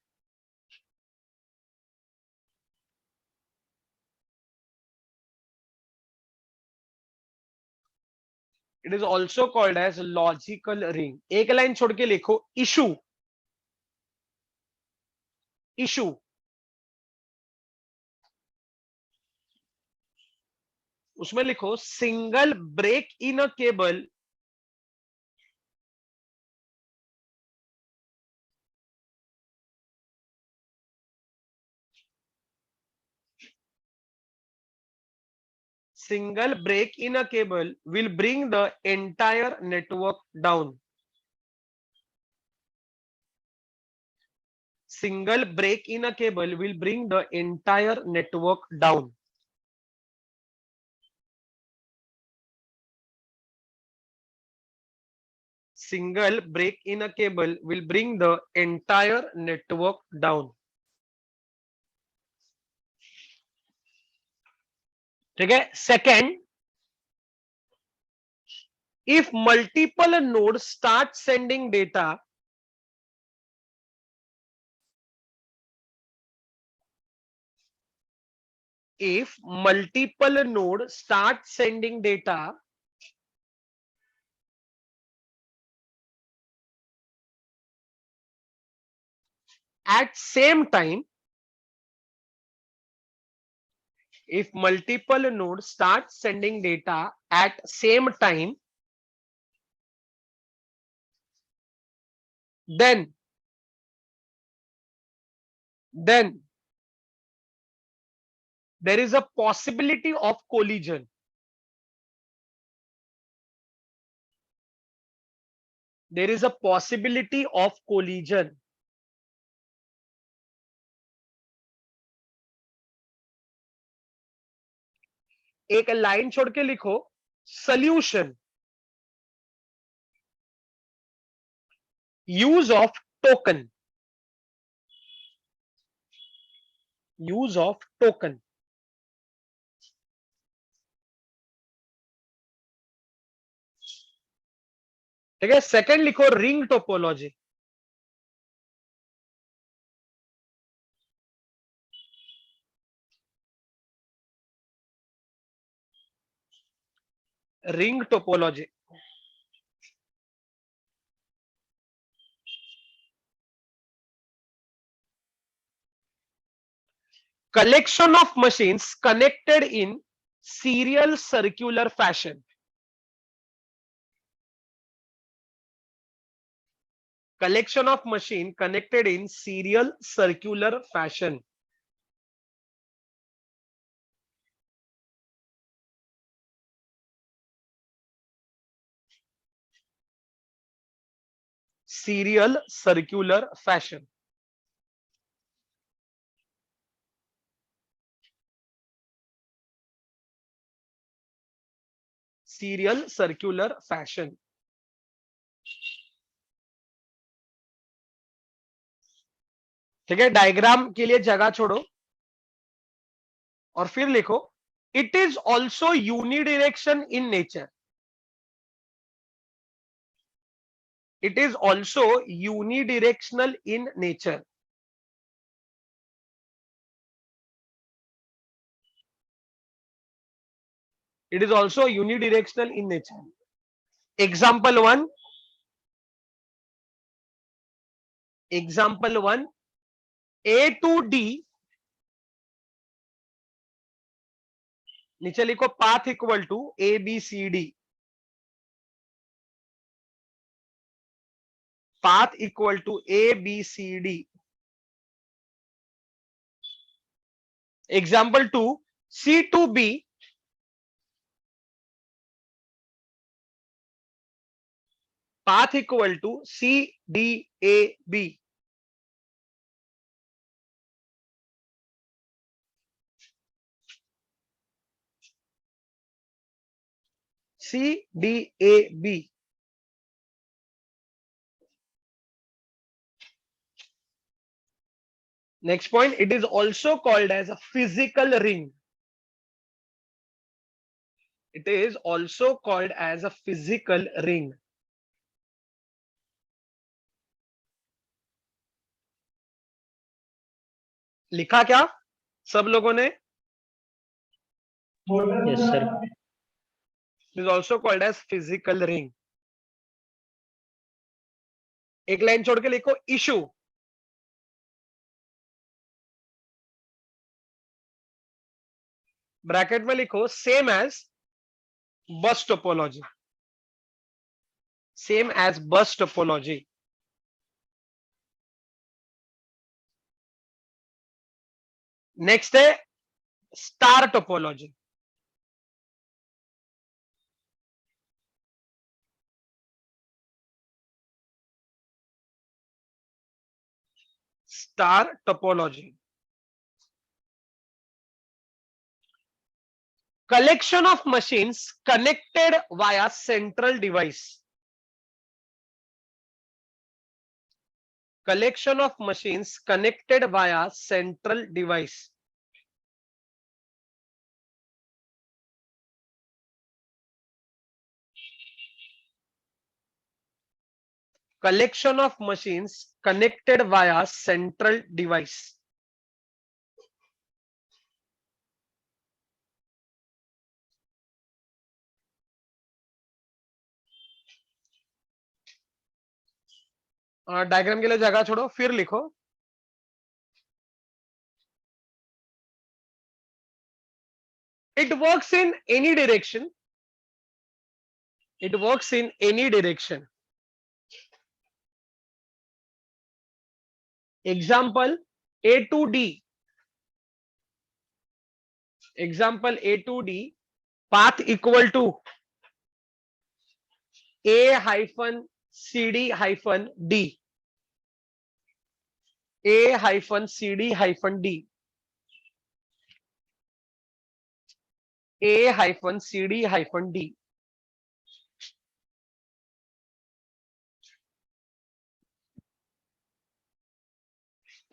It is also called as logical ring. एक लाइन छोड़ के लिखो, इशू. इशू. उसमें लिखो single break in a cable single break in a cable will bring the entire network down. Single break in a cable will bring the entire network down. Single break in a cable will bring the entire network down. ठीक है. Second, if multiple nodes start sending data, if multiple nodes start sending data, at same time, if multiple nodes start sending data at same time, then there is a possibility of collision. There is a possibility of collision. एक line छोड़ के लिखो, solution. Use of token. Use of token. ठीक है. Second लिखो ring topology. Ring topology. Collection of machines connected in serial circular fashion. Collection of machine connected in serial circular fashion. Serial circular fashion. Serial circular fashion. ठीक है. Diagram के लिए जगह छोड़ो और फिर लिखो, it is also unidirection in nature. It is also unidirectional in nature. It is also unidirectional in nature. Example 1. Example 1. A to D. नीचे लिखो path equal to A, B, C, D. Path equal to A, B, C, D. Example 2. C to B. Path equal to C, D, A, B. C, D, A, B. Next point, it is also called as a physical ring. It is also called as a physical ring. लिखा क्या सब लोगों ने? Yes, sir. It is also called as physical ring. एक line छोड़ के लिखो issue. Bracket में लिखो same as bus topology. Same as bus topology. Next है star topology. Star topology. Collection of machines connected via central device. Collection of machines connected via central device. Collection of machines connected via central device. Diagram के लिए जगह छोड़ो फिर लिखो. It works in any direction. It works in any direction. Example A to D. Example A to D. Path equal to A hyphen CD hyphen D. A hyphen CD hyphen D. A hyphen CD hyphen D.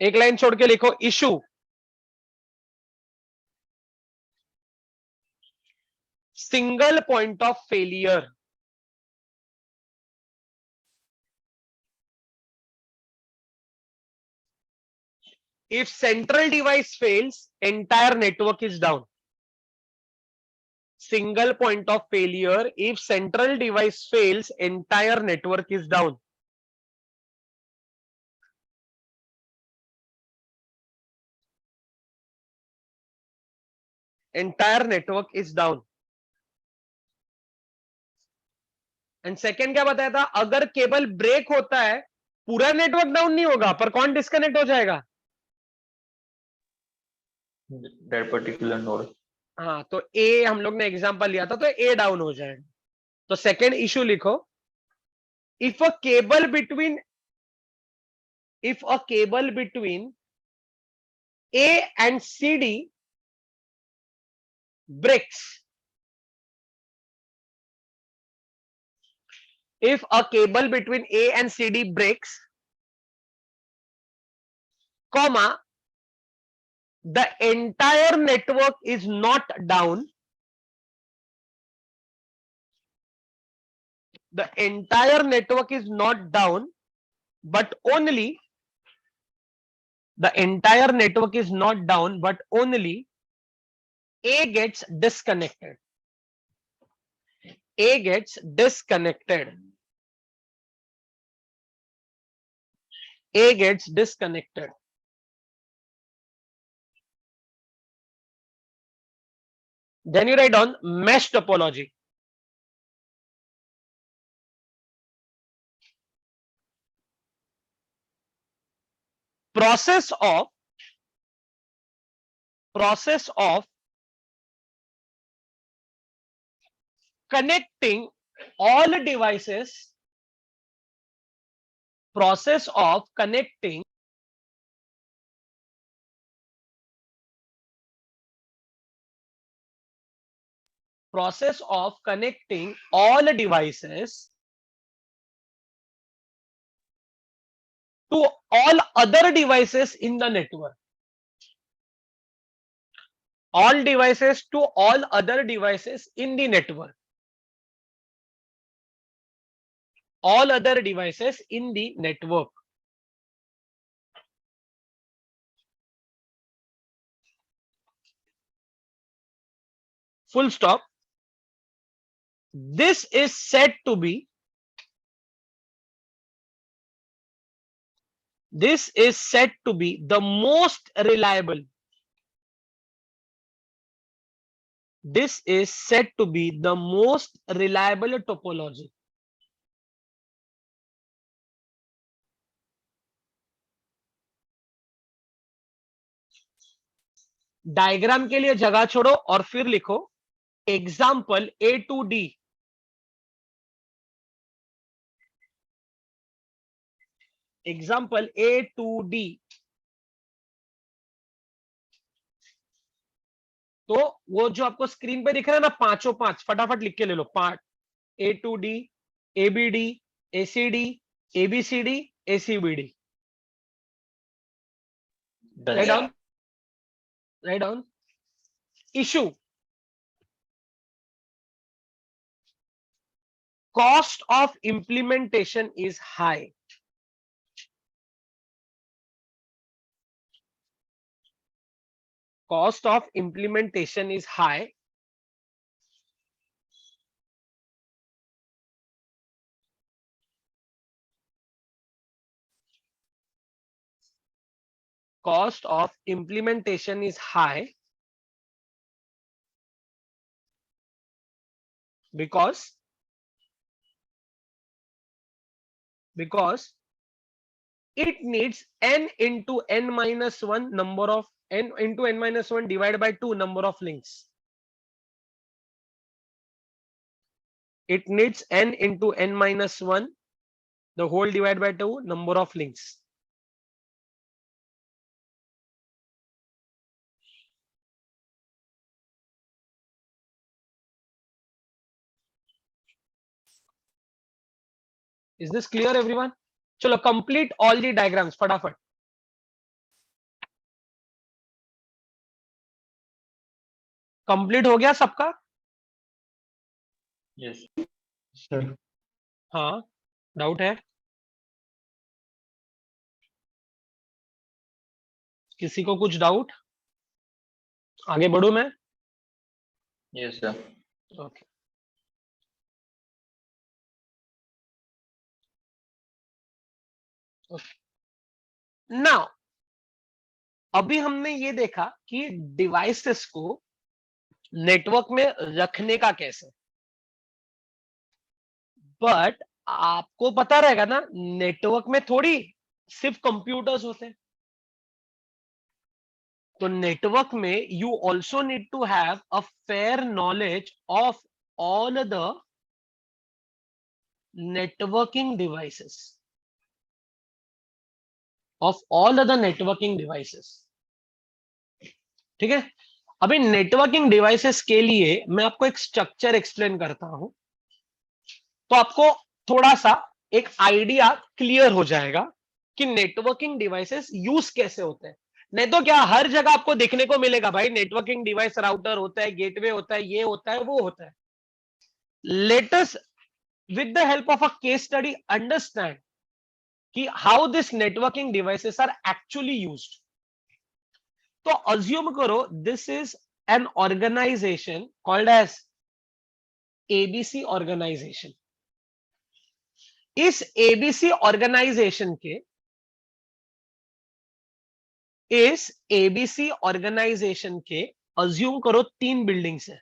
एक line छोड़ के लिखो issue. Single point of failure. If central device fails, entire network is down. Single point of failure. If central device fails, entire network is down. Entire network is down. And second क्या बताया था? अगर cable break होता है पूरा network down नहीं होगा, पर कौन डिस्कनेक्ट हो जाएगा? That particular node. हाँ, तो ए हम लोग ने एग्जांपल लिया था, तो ए डाउन हो जाएगा. तो सेकेंड इशू लिखो. If a cable between A and CD breaks. If a cable between A and CD breaks, comma, the entire network is not down. The entire network is not down, but only the entire network is not down, but only A gets disconnected. A gets disconnected. A gets disconnected. Then you write down mesh topology. Process of connecting all devices. Process of connecting all devices to all other devices in the network. All devices to all other devices in the network. All other devices in the network. Full stop. This is said to be the most reliable. This is said to be the most reliable topology. Diagram के लिए जगह छोड़ो और फिर लिखो example A to D. Example A to D. तो वो जो आपको स्क्रीन पे दिख रहा है ना, पांचों पांच फटाफट लिख के ले लो. Part A to D, ABD, ACD, ABCD, ACBD. Done. Write down. Write down. Issue. Cost of implementation is high. Cost of implementation is high. Cost of implementation is high because it needs n into n minus 1 number of n into n minus 1 divided by 2 number of links. It needs n into n minus 1 the whole divided by 2 number of links. Is this clear everyone? चलो complete all the diagrams फटाफट. Complete हो गया सबका? Yes. Sir. हाँ, doubt है किसी को? कुछ डाउट? आगे बढ़ू मैं? Yes, sir. ओके. नाउ अभी हमने ये देखा कि डिवाइसेस को नेटवर्क में रखने का कैसे. बट आपको पता रहेगा ना, नेटवर्क में थोड़ी सिर्फ कंप्यूटर्स होते हैं. तो नेटवर्क में you also need to have a fair knowledge of all the networking devices. Of all the networking devices. ठीक है. अभी नेटवर्किंग डिवाइसेस के लिए मैं आपको एक स्ट्रक्चर एक्सप्लेन करता हूं, तो आपको थोड़ा सा एक आइडिया क्लियर हो जाएगा कि नेटवर्किंग डिवाइसेस यूज कैसे होते हैं. नहीं तो क्या हर जगह आपको देखने को मिलेगा भाई नेटवर्किंग डिवाइस, राउटर होता है, गेटवे होता है, ये होता है, वो होता है. Let us with the help of a case study understand कि how this networking devices are actually used. तो अज्यूम करो this is an organization called as ABC organization. इस एबीसी ऑर्गेनाइजेशन के अज्यूम करो 3 बिल्डिंग्स है.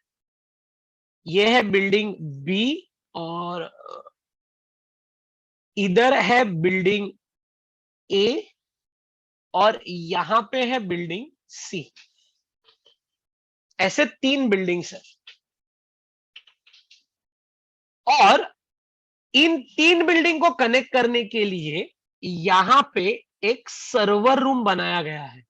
ये है बिल्डिंग बी और इधर है बिल्डिंग ए और यहां पे है बिल्डिंग सी. ऐसे 3 बिल्डिंग्स है और इन 3 बिल्डिंग को कनेक्ट करने के लिए यहां पे एक सर्वर रूम बनाया गया है.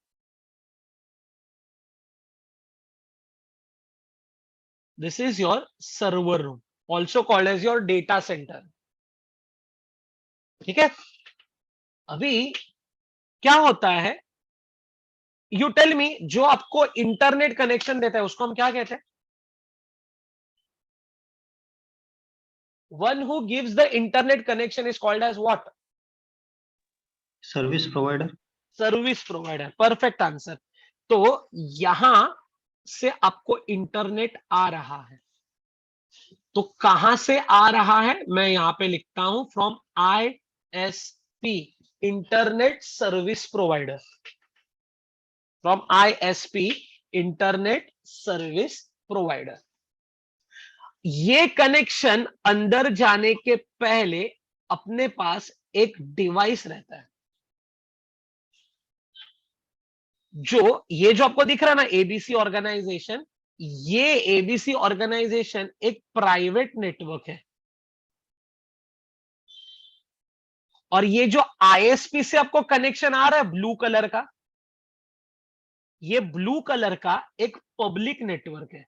This is your server room, also called as your data centre. ठीक है. अभी क्या होता है, यू टेल मी, जो आपको इंटरनेट कनेक्शन देता है उसको हम क्या कहते हैं? One who gives the internet connection is called as what? Service provider. Service provider. Perfect answer. तो यहां से आपको इंटरनेट आ रहा है, तो कहां से आ रहा है मैं यहां पे लिखता हूं, from ISP, internet service provider, from ISP, internet service provider. ये कनेक्शन अंदर जाने के पहले अपने पास एक डिवाइस रहता है, ये जो आपको दिख रहा है ना, एबीसी ऑर्गेनाइजेशन, ये एबीसी ऑर्गेनाइजेशन एक प्राइवेट नेटवर्क है, और ये जो आईएसपी से आपको कनेक्शन आ रहा है ब्लू कलर का, ये ब्लू कलर का एक पब्लिक नेटवर्क है।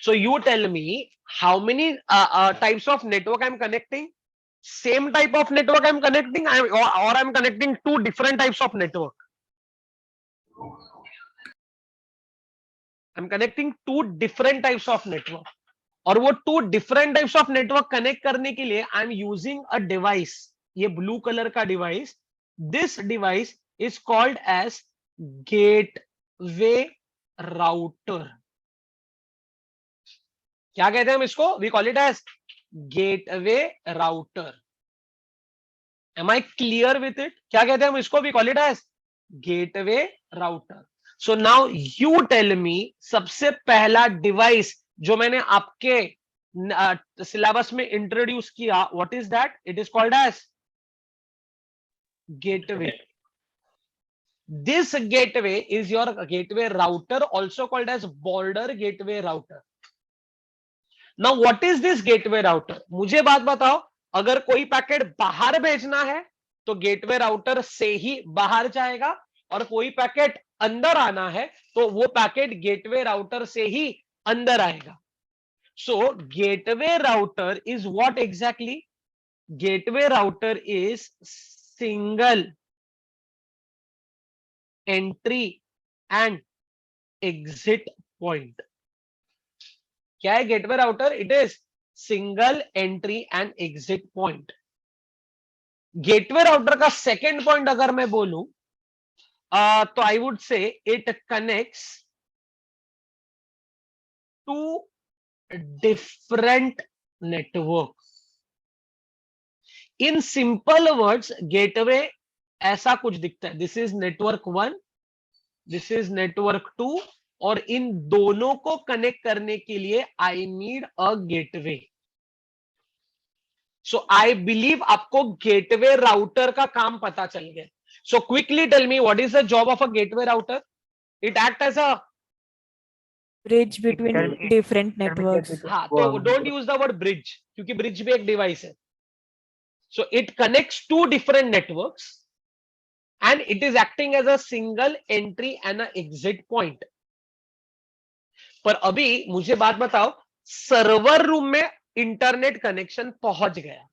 So you tell me how many types of network I am connecting? Same type of network I'm connecting, or I'm connecting two different types of network. I'm connecting two different types of network. और वो two different types of network connect करने के लिए I'm using a device. ये blue color का device. This device is called as gateway router. क्या कहते हैं हम इसको? We call it as gateway router. Am I clear with it? क्या कहते हैं हम इसको? We call it as gateway router. So now you tell me, सबसे पहला डिवाइस जो मैंने आपके सिलेबस में इंट्रोड्यूस किया, what is that? It is called as gateway. This gateway is your gateway router, also called as border gateway router. Now what is this gateway router? मुझे बात बताओ, अगर कोई पैकेट बाहर भेजना है तो गेटवे राउटर से ही बाहर जाएगा, और कोई पैकेट अंदर आना है तो वो पैकेट गेटवे राउटर से ही अंदर आएगा। So gateway router is what exactly? Gateway router is single entry and exit point. क्या है gateway router? It is single entry and exit point. Gateway router का सेकेंड पॉइंट अगर मैं बोलूं, तो I would say it connects to different network. In simple words, gateway ऐसा कुछ दिखता है, this is network 1, this is network 2, और इन दोनों को कनेक्ट करने के लिए आई need a gateway. So I believe आपको गेटवे राउटर का काम पता चल गया। So quickly tell me, what is the job of a gateway router? It act as a bridge between different networks. हाँ, तो don't use the word bridge, क्योंकि bridge भी एक डिवाइस है। So it connects to different networks and it is acting as a single entry and a exit point. पर अभी मुझे बात बताओ, सर्वर रूम में इंटरनेट कनेक्शन पहुंच गया,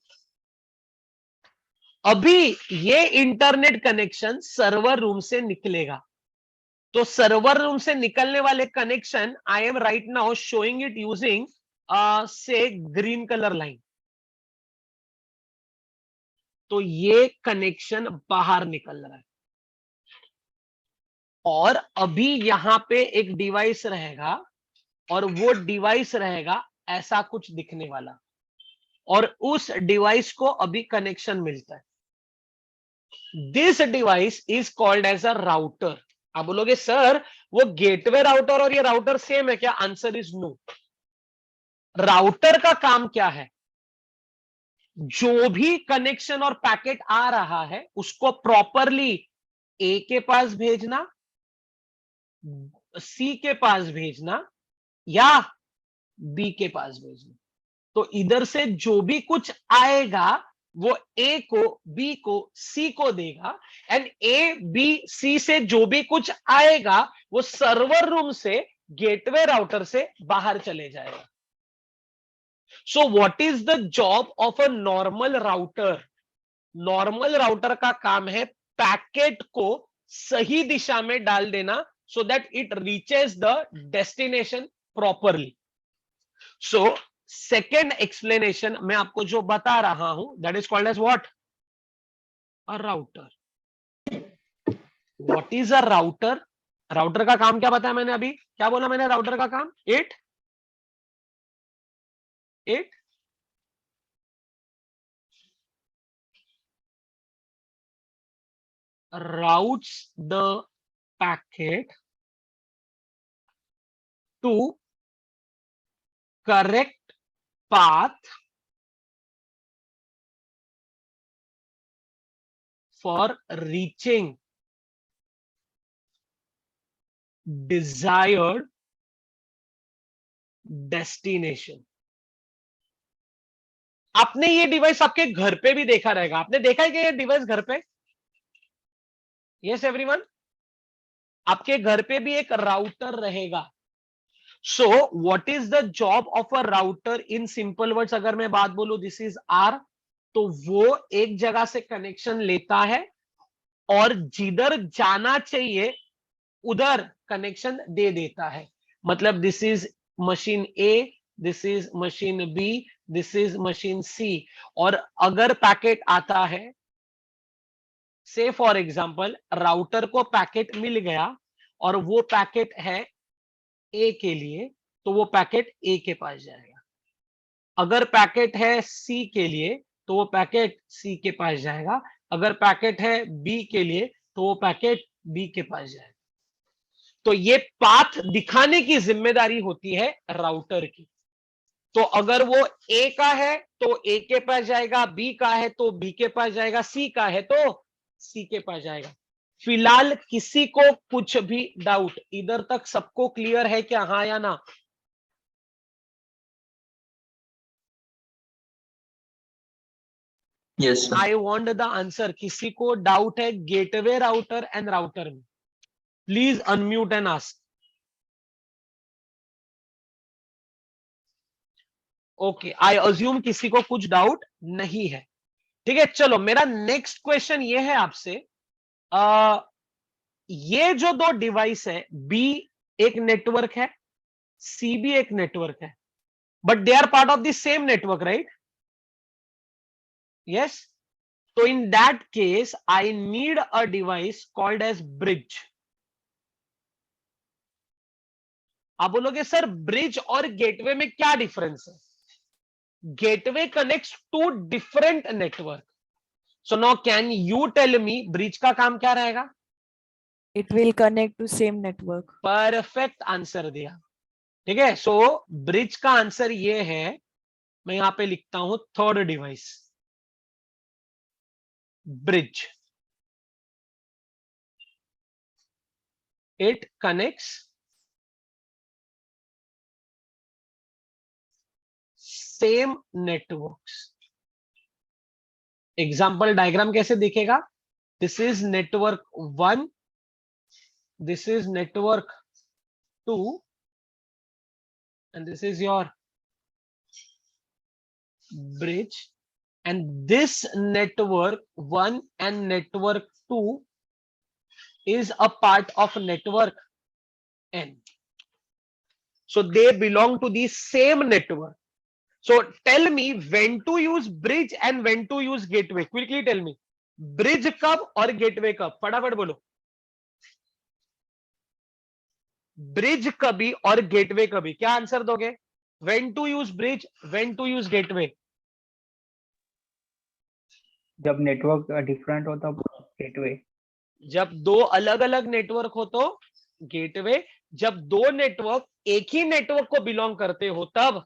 अभी ये इंटरनेट कनेक्शन सर्वर रूम से निकलेगा, तो सर्वर रूम से निकलने वाले connection I am right now showing it using से ग्रीन कलर लाइन। तो ये कनेक्शन बाहर निकल रहा है, और अभी यहां पे एक डिवाइस रहेगा, और वो डिवाइस रहेगा ऐसा कुछ दिखने वाला, और उस डिवाइस को अभी कनेक्शन मिलता है। This device is called as a router. आप बोलोगे सर वो गेटवे राउटर और ये राउटर सेम है क्या? Answer is no. राउटर का काम क्या है? जो भी कनेक्शन और पैकेट आ रहा है उसको प्रॉपरली ए के पास भेजना, सी के पास भेजना, या बी के पास भेजना। तो इधर से जो भी कुछ आएगा वो ए को, बी को, सी को देगा, एंड ए बी सी से जो भी कुछ आएगा वो सर्वर रूम से गेटवे राउटर से बाहर चले जाएगा। So what is the job of a normal router? Normal router का काम है पैकेट को सही दिशा में डाल देना so that it reaches the destination properly. So second explanation मैं आपको जो बता रहा हूं, that is called as what? A router. What is a router? Router का काम क्या बताया मैंने अभी? क्या बोला मैंने राउटर का काम? It routes the packet to correct path for reaching desired destination. आपने ये डिवाइस आपके घर पे भी देखा रहेगा. आपने देखा है कि ये डिवाइस घर पे? यस एवरीवन, आपके घर पे भी एक राउटर रहेगा. So what is the job of a router in simple words? अगर मैं बात बोलूं, दिस इज आर, तो वो एक जगह से कनेक्शन लेता है और जिधर जाना चाहिए उधर कनेक्शन दे देता है. मतलब this is machine A, this is machine B, this is machine C. और अगर पैकेट आता है, से फॉर एग्जांपल राउटर को पैकेट मिल गया और वो पैकेट है ए के लिए, तो वो पैकेट ए के पास जाएगा. अगर पैकेट है सी के लिए तो वो पैकेट सी के पास जाएगा. अगर पैकेट है बी के लिए तो वो पैकेट बी के पास जाएगा. तो ये पाथ दिखाने की जिम्मेदारी होती है राउटर की. तो अगर वो ए का है तो ए के पास जाएगा, बी का है तो बी के पास जाएगा, सी का है तो सी के पास जाएगा. फिलहाल किसी को कुछ भी डाउट? इधर तक सबको क्लियर है क्या? हाँ या ना? Yes, sir. I want the answer. किसी को डाउट है गेटवे राउटर एंड राउटर में? Please unmute and ask. Okay, I assume किसी को कुछ डाउट नहीं है. ठीक है, चलो मेरा नेक्स्ट क्वेश्चन ये है आपसे. ये जो दो डिवाइस है, बी एक नेटवर्क है, सी भी एक नेटवर्क है, but they are part of the same network, right? Yes. तो in that case I need a device called as bridge. आप बोलोगे सर ब्रिज और गेटवे में क्या डिफरेंस है? Gateway connects to different network. So now can you tell me bridge का काम क्या रहेगा? It will connect to same network. Perfect answer दिया. ठीक है, सो ब्रिज का आंसर ये है, मैं यहां पे लिखता हूं third device, bridge. It connects same networks. Example diagram कैसे दिखेगा? This is network 1, this is network 2, and this is your bridge, and this network 1 and network 2 is a part of network N. So they belong to the same network. So tell me when to use bridge and when to use gateway. Quickly tell me. Bridge कब और gateway कब? फटाफट बोलो. Bridge कभी और gateway कभी? क्या answer दोगे? When to use bridge, when to use gateway? जब नेटवर्क डिफरेंट हो तब गेटवे. जब दो अलग अलग नेटवर्क हो तो गेटवे. जब दो नेटवर्क एक ही नेटवर्क को बिलोंग करते हो तब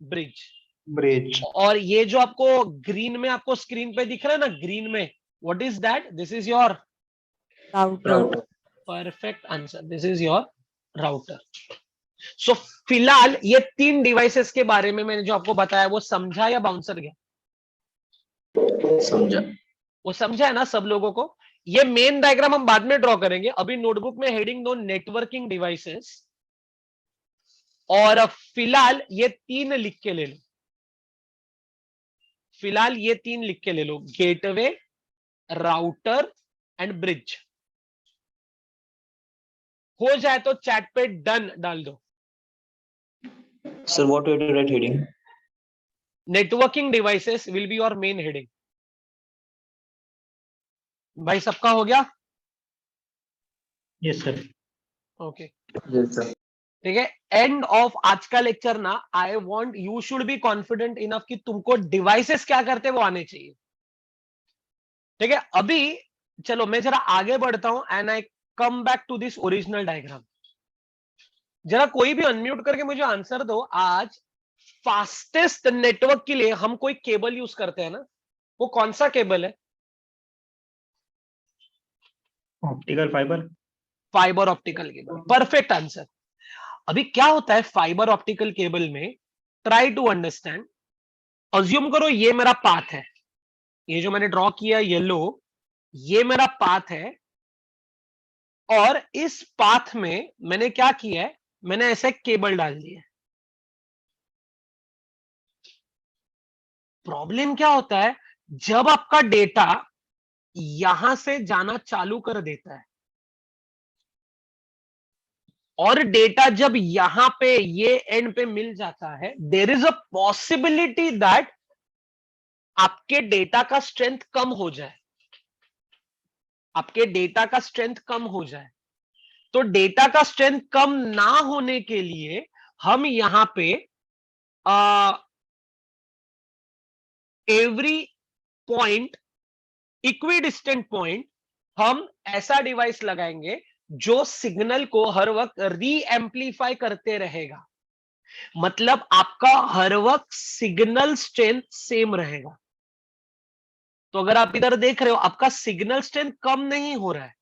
ब्रिज. और ये जो आपको ग्रीन में आपको स्क्रीन पे दिख रहा है ना, ग्रीन में, what is that? This is your Router. Perfect answer. This is your router. So फिलहाल ये तीन डिवाइसेस के बारे में मैंने जो आपको बताया वो समझा या बाउंसर गया? समझा. वो समझा है ना सब लोगों को? ये मेन डायग्राम हम बाद में ड्रॉ करेंगे. अभी नोटबुक में हेडिंग दो नेटवर्किंग डिवाइसेस, और फिलहाल ये तीन लिख के ले लो. फिलहाल ये 3 लिख के ले लो, गेटवे, राउटर एंड ब्रिज। हो जाए तो चैट पे डन डाल दो। Sir, what we have to write heading? Networking devices will be your main heading. भाई सबका हो गया? Yes, sir. Okay Yes, sir. ठीक है। एंड ऑफ आज का लेक्चर ना, I want you should be confident enough कि तुमको डिवाइसेस क्या करते हैं वो आने चाहिए। ठीक है, अभी चलो मैं जरा आगे बढ़ता हूं and I come back to this original diagram. जरा कोई भी अनम्यूट करके मुझे आंसर दो, आज फास्टेस्ट नेटवर्क के लिए हम कोई केबल यूज करते हैं ना, वो कौन सा केबल है? Optical fiber. Fibre optical cable, perfect answer. अभी क्या होता है फाइबर ऑप्टिकल केबल में, ट्राई टू अंडरस्टैंड। अज्यूम करो ये मेरा पाथ है, ये जो मैंने ड्रॉ किया येलो, ये मेरा पाथ है, और इस पाथ में मैंने क्या किया है, मैंने ऐसे केबल डाल दिया। प्रॉब्लम क्या होता है, जब आपका डेटा यहां से जाना चालू कर देता है और डेटा जब यहां पे ये एंड पे मिल जाता है, there is a possibility that आपके डेटा का स्ट्रेंथ कम हो जाए, आपके डेटा का स्ट्रेंथ कम हो जाए। तो डेटा का स्ट्रेंथ कम ना होने के लिए हम यहां पे एवरी पॉइंट, इक्विडिस्टेंट पॉइंट, हम ऐसा डिवाइस लगाएंगे जो सिग्नल को हर वक्त री एम्पलीफाई करते रहेगा। मतलब आपका हर वक्त सिग्नल स्ट्रेंथ सेम रहेगा। तो अगर आप इधर देख रहे हो, आपका सिग्नल स्ट्रेंथ कम नहीं हो रहा है,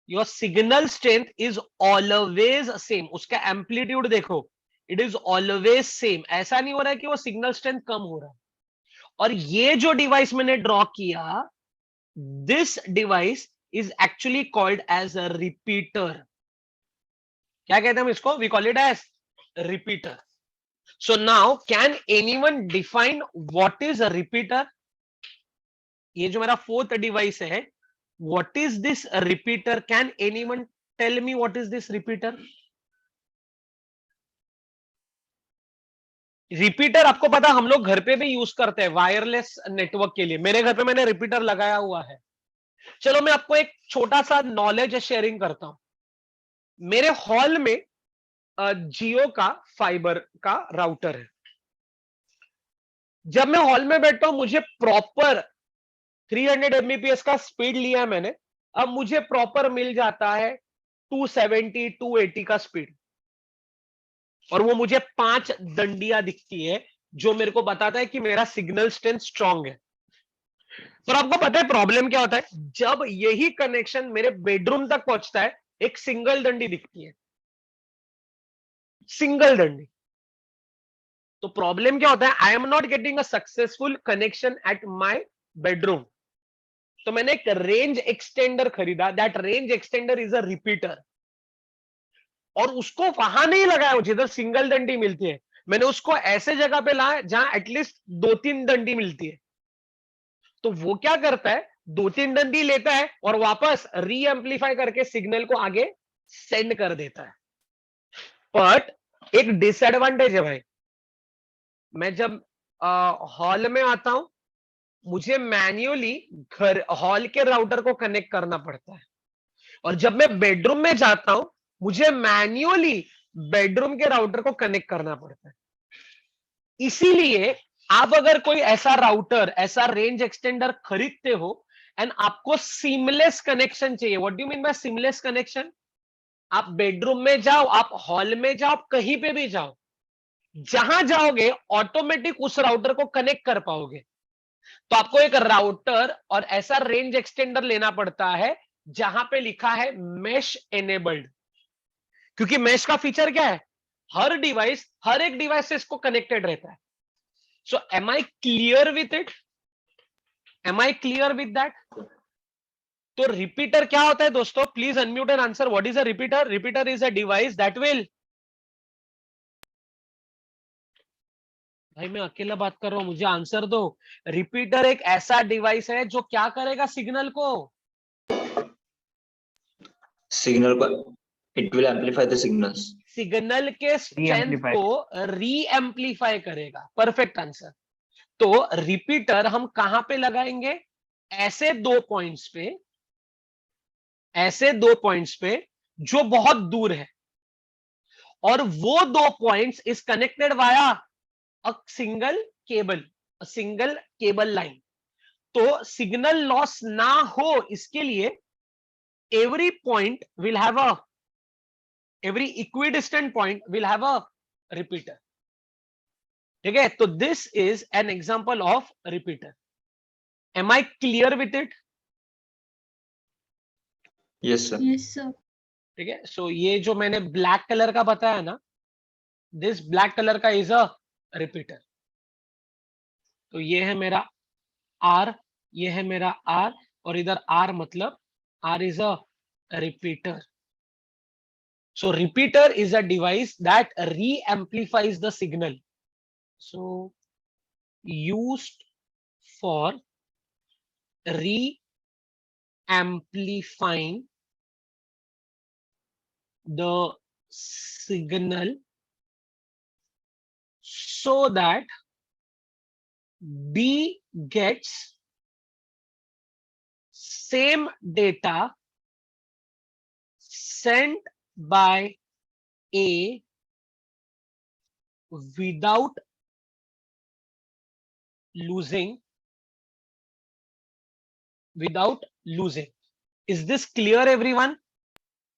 your signal strength is always same. उसका एम्पलीट्यूड देखो, इट इज ऑलवेज सेम। ऐसा नहीं हो रहा है कि वो सिग्नल स्ट्रेंथ कम हो रहा है। और ये जो डिवाइस मैंने ड्रॉ किया, this device is actually called as a repeater. क्या कहते हैं हम इसको? We call it as repeater. So now can anyone define what is a repeater? ये जो मेरा फोर्थ डिवाइस है, what is this repeater? Can anyone tell me what is this repeater? Repeater आपको पता हम लोग घर पे भी यूज करते हैं वायरलेस नेटवर्क के लिए। मेरे घर पे मैंने रिपीटर लगाया हुआ है। चलो मैं आपको एक छोटा सा नॉलेज शेयरिंग करता हूं। मेरे हॉल में जियो का फाइबर का राउटर है। जब मैं हॉल में बैठता हूं, मुझे प्रॉपर 300 Mbps का स्पीड लिया है मैंने, अब मुझे प्रॉपर मिल जाता है 270 280 का स्पीड, और वो मुझे 5 डंडियां दिखती है जो मेरे को बताता है कि मेरा सिग्नल स्ट्रेंथ स्ट्रांग है। पर आपको पता है प्रॉब्लम क्या होता है, जब यही कनेक्शन मेरे बेडरूम तक पहुंचता है, एक सिंगल डंडी दिखती है, सिंगल डंडी। तो प्रॉब्लम क्या होता है, I am not getting a successful connection at my bedroom. तो मैंने एक रेंज एक्सटेंडर खरीदा, that range extender is a repeater, और उसको वहां नहीं लगाया जिधर सिंगल डंडी मिलती है, मैंने उसको ऐसे जगह पे लाया जहां एटलीस्ट 2-3 डंडी मिलती है। तो वो क्या करता है, 2-3 डंडी लेता है और वापस री एम्पलीफाई करके सिग्नल को आगे सेंड कर देता है। बट एक डिसएडवांटेज है भाई, मैं जब हॉल में आता हूं, मुझे मैन्युअली घर हॉल के राउटर को कनेक्ट करना पड़ता है, और जब मैं बेडरूम में जाता हूं, मुझे मैन्युअली बेडरूम के राउटर को कनेक्ट करना पड़ता है। इसीलिए आप अगर कोई ऐसा राउटर, ऐसा रेंज एक्सटेंडर खरीदते हो एंड आपको सीमलेस कनेक्शन चाहिए, what do you mean bye seamless connection? आप बेडरूम में जाओ, आप हॉल में जाओ, आप कहीं पे भी जाओ, जहां जाओगे ऑटोमेटिक उस राउटर को कनेक्ट कर पाओगे। तो आपको एक राउटर और ऐसा रेंज एक्सटेंडर लेना पड़ता है जहां पे लिखा है मेश एनेबल्ड, क्योंकि मेश का फीचर क्या है, हर डिवाइस, हर एक डिवाइस से इसको कनेक्टेड रहता है। So am I clear with it? Am I clear with that? तो रिपीटर क्या होता है दोस्तों? Please unmute and answer, what is a repeater? Repeater is a device that will भाई मैं अकेला बात कर रहा हूं, मुझे आंसर दो। रिपीटर एक ऐसा डिवाइस है जो क्या करेगा सिग्नल को? Signal, it will amplify the signals. Signal के स्ट्रेंथ Re-amplify. को री एम्पलीफाई करेगा। Perfect answer. तो रिपीटर हम कहां पे लगाएंगे? ऐसे दो पॉइंट्स पे, ऐसे दो पॉइंट्स पे जो बहुत दूर है, और वो दो points is connected via a single cable, a single cable line. तो सिग्नल लॉस ना हो इसके लिए every point will have a, every equidistant point will have a repeater. ठीक है, तो this is an example of repeater. Am I clear with it? Yes, sir. Yes, sir. ठीक है, सो ये जो मैंने ब्लैक कलर का बताया ना, दिस ब्लैक कलर का इज अ रिपीटर। तो ये है मेरा R, ये है मेरा R, और इधर R मतलब R is a repeater. So repeater is a device that re-amplifies the signal. So used for re-amplifying the signal so that B gets same data sent by A without losing. Is this clear everyone?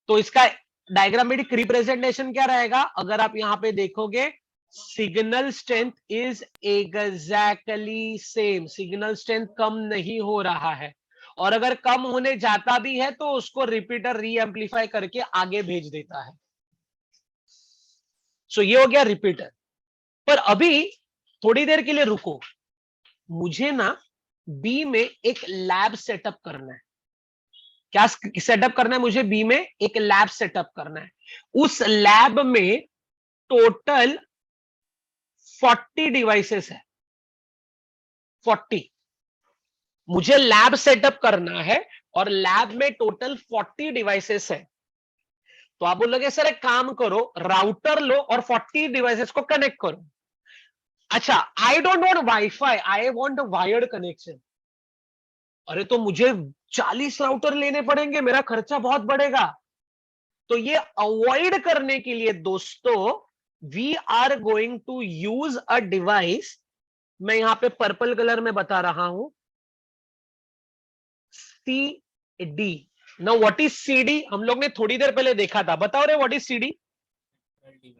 तो इसका diagrammatic representation क्या रहेगा? अगर आप यहां पे देखोगे, signal strength is exactly same, signal strength कम नहीं हो रहा है, और अगर कम होने जाता भी है तो उसको रिपीटर री एम्पलीफाई करके आगे भेज देता है। सो ये हो गया रिपीटर। पर अभी थोड़ी देर के लिए रुको, मुझे ना बी में एक लैब सेटअप करना है। क्या सेटअप करना है मुझे? बी में एक लैब सेटअप करना है। उस लैब में टोटल 40 डिवाइसेस है। 40 मुझे लैब सेटअप करना है, और लैब में टोटल 40 डिवाइसेस है। तो आप बोलोगे सर एक काम करो, राउटर लो और 40 डिवाइसेस को कनेक्ट करो। अच्छा, I don't want wifi, I want wired connection. अरे तो मुझे 40 राउटर लेने पड़ेंगे, मेरा खर्चा बहुत बढ़ेगा। तो ये अवॉइड करने के लिए दोस्तों, we are going to use a device, मैं यहां पे पर्पल कलर में बता रहा हूं, CD। Now what is CD? हम लोग ने थोड़ी देर पहले देखा था, बताओ रे what is CD?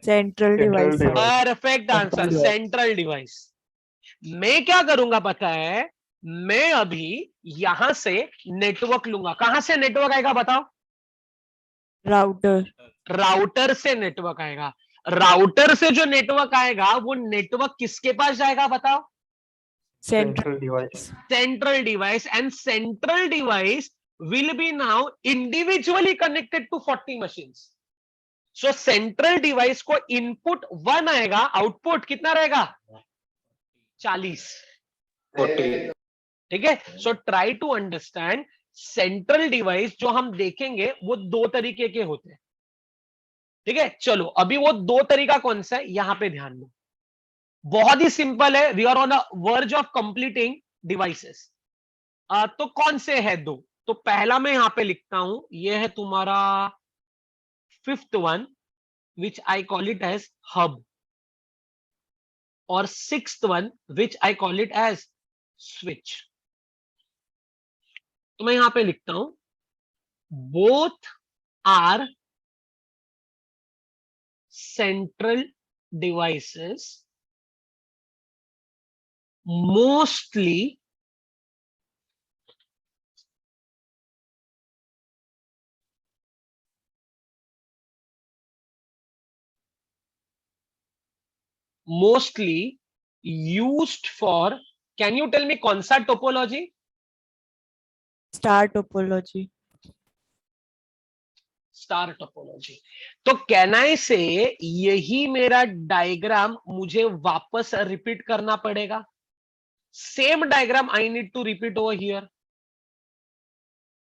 Central device. Perfect answer, central device. मैं क्या करूंगा पता है? मैं अभी यहां से नेटवर्क लूंगा। कहां से नेटवर्क आएगा बताओ? Router. राउटर से नेटवर्क आएगा। राउटर से जो नेटवर्क आएगा वो नेटवर्क किसके पास जाएगा बताओ? Central device. Central device, and central device will be now individually connected to 40 machines. So central device को input 1 आएगा, आउटपुट कितना रहेगा? 40। 40. ठीक है, so try to understand. Central device जो हम देखेंगे वो दो तरीके के होते हैं। ठीक है, चलो अभी वो दो तरीका कौन सा है यहां पे ध्यान दो। बहुत ही सिंपल है, we are on a verge of completing devices. तो कौन से है दो? तो पहला मैं यहां पे लिखता हूं, ये है तुम्हारा fifth one, which I call it as hub, और sixth one which I call it as switch. तो मैं यहां पे लिखता हूं, both are central devices, mostly used for, can you tell me कौन सा topology? Star topology. Star topology. तो कैन आई से यही मेरा डायग्राम मुझे वापस रिपीट करना पड़ेगा? Same diagram I need to repeat over here.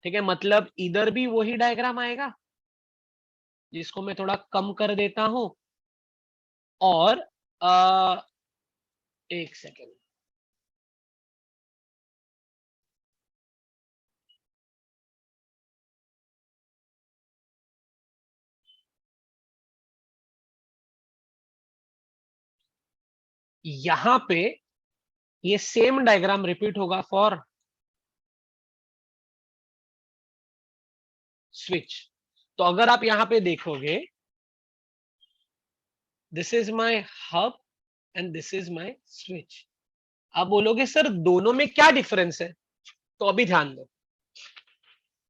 ठीक है, मतलब इधर भी वही डायग्राम आएगा, जिसको मैं थोड़ा कम कर देता हूं। और एक सेकेंड, यहां पे ये सेम डायग्राम रिपीट होगा फॉर स्विच। तो अगर आप यहां पे देखोगे, this is my hub and this is my switch. आप बोलोगे सर दोनों में क्या डिफरेंस है? तो अभी ध्यान दो,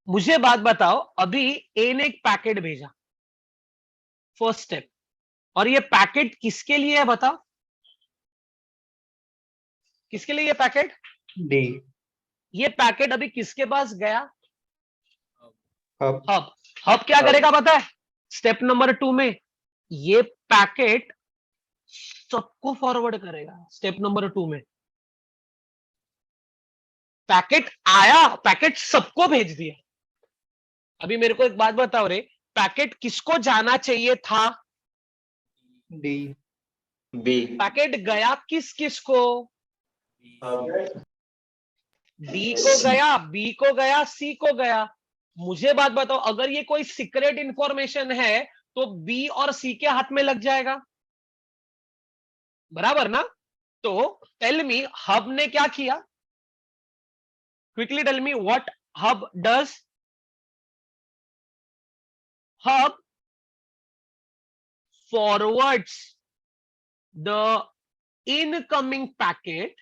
मुझे बात बताओ। अभी ए ने एक पैकेट भेजा, फर्स्ट स्टेप, और ये पैकेट किसके लिए है बताओ? किसके लिए ये पैकेट? डी ये पैकेट अभी किसके पास गया? Hub hub. हब क्या हब। करेगा पता है? स्टेप नंबर 2 में ये पैकेट सबको फॉरवर्ड करेगा। स्टेप नंबर 2 में पैकेट आया, पैकेट सबको भेज दिया। अभी मेरे को एक बात बताओ रे, पैकेट किसको जाना चाहिए था? D B. पैकेट गया किस किस को? हब। डी को गया, बी को गया, सी को गया। मुझे बात बताओ, अगर ये कोई सीक्रेट इंफॉर्मेशन है तो बी और सी के हाथ में लग जाएगा, बराबर ना? तो टेल मी, हब ने क्या किया? Quickly tell me what hub does. Hub forwards the incoming packet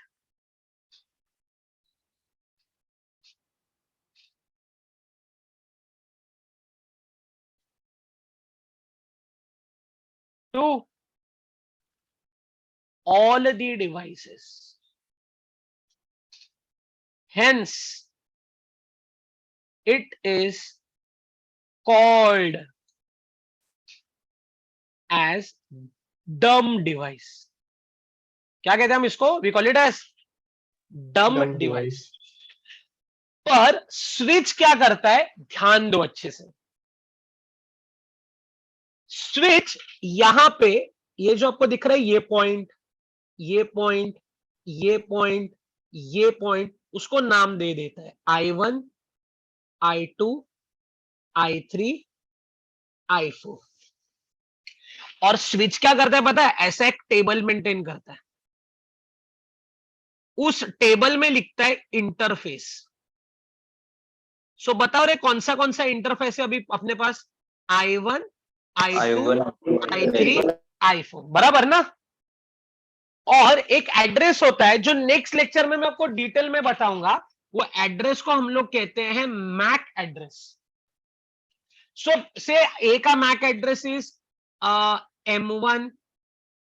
to all the devices. Hence, it is called as dumb device. क्या कहते हैं हम इसको? We call it as dumb Dumb device. पर switch क्या करता है? ध्यान दो अच्छे से। स्विच यहां पे, ये जो आपको दिख रहा है, ये पॉइंट, ये पॉइंट, ये पॉइंट, ये पॉइंट, उसको नाम दे देता है I1, I2, I3, I4। और स्विच क्या करता है पता है? ऐसा एक टेबल मेंटेन करता है। उस टेबल में लिखता है इंटरफेस। सो बताओ रे कौन सा इंटरफेस है अभी अपने पास? I1, I2, I3, I4, बराबर ना? और एक एड्रेस होता है जो नेक्स्ट लेक्चर में मैं आपको डिटेल में बताऊंगा। वो एड्रेस को हम लोग कहते हैं मैक एड्रेस। सो से ए का MAC address is M1,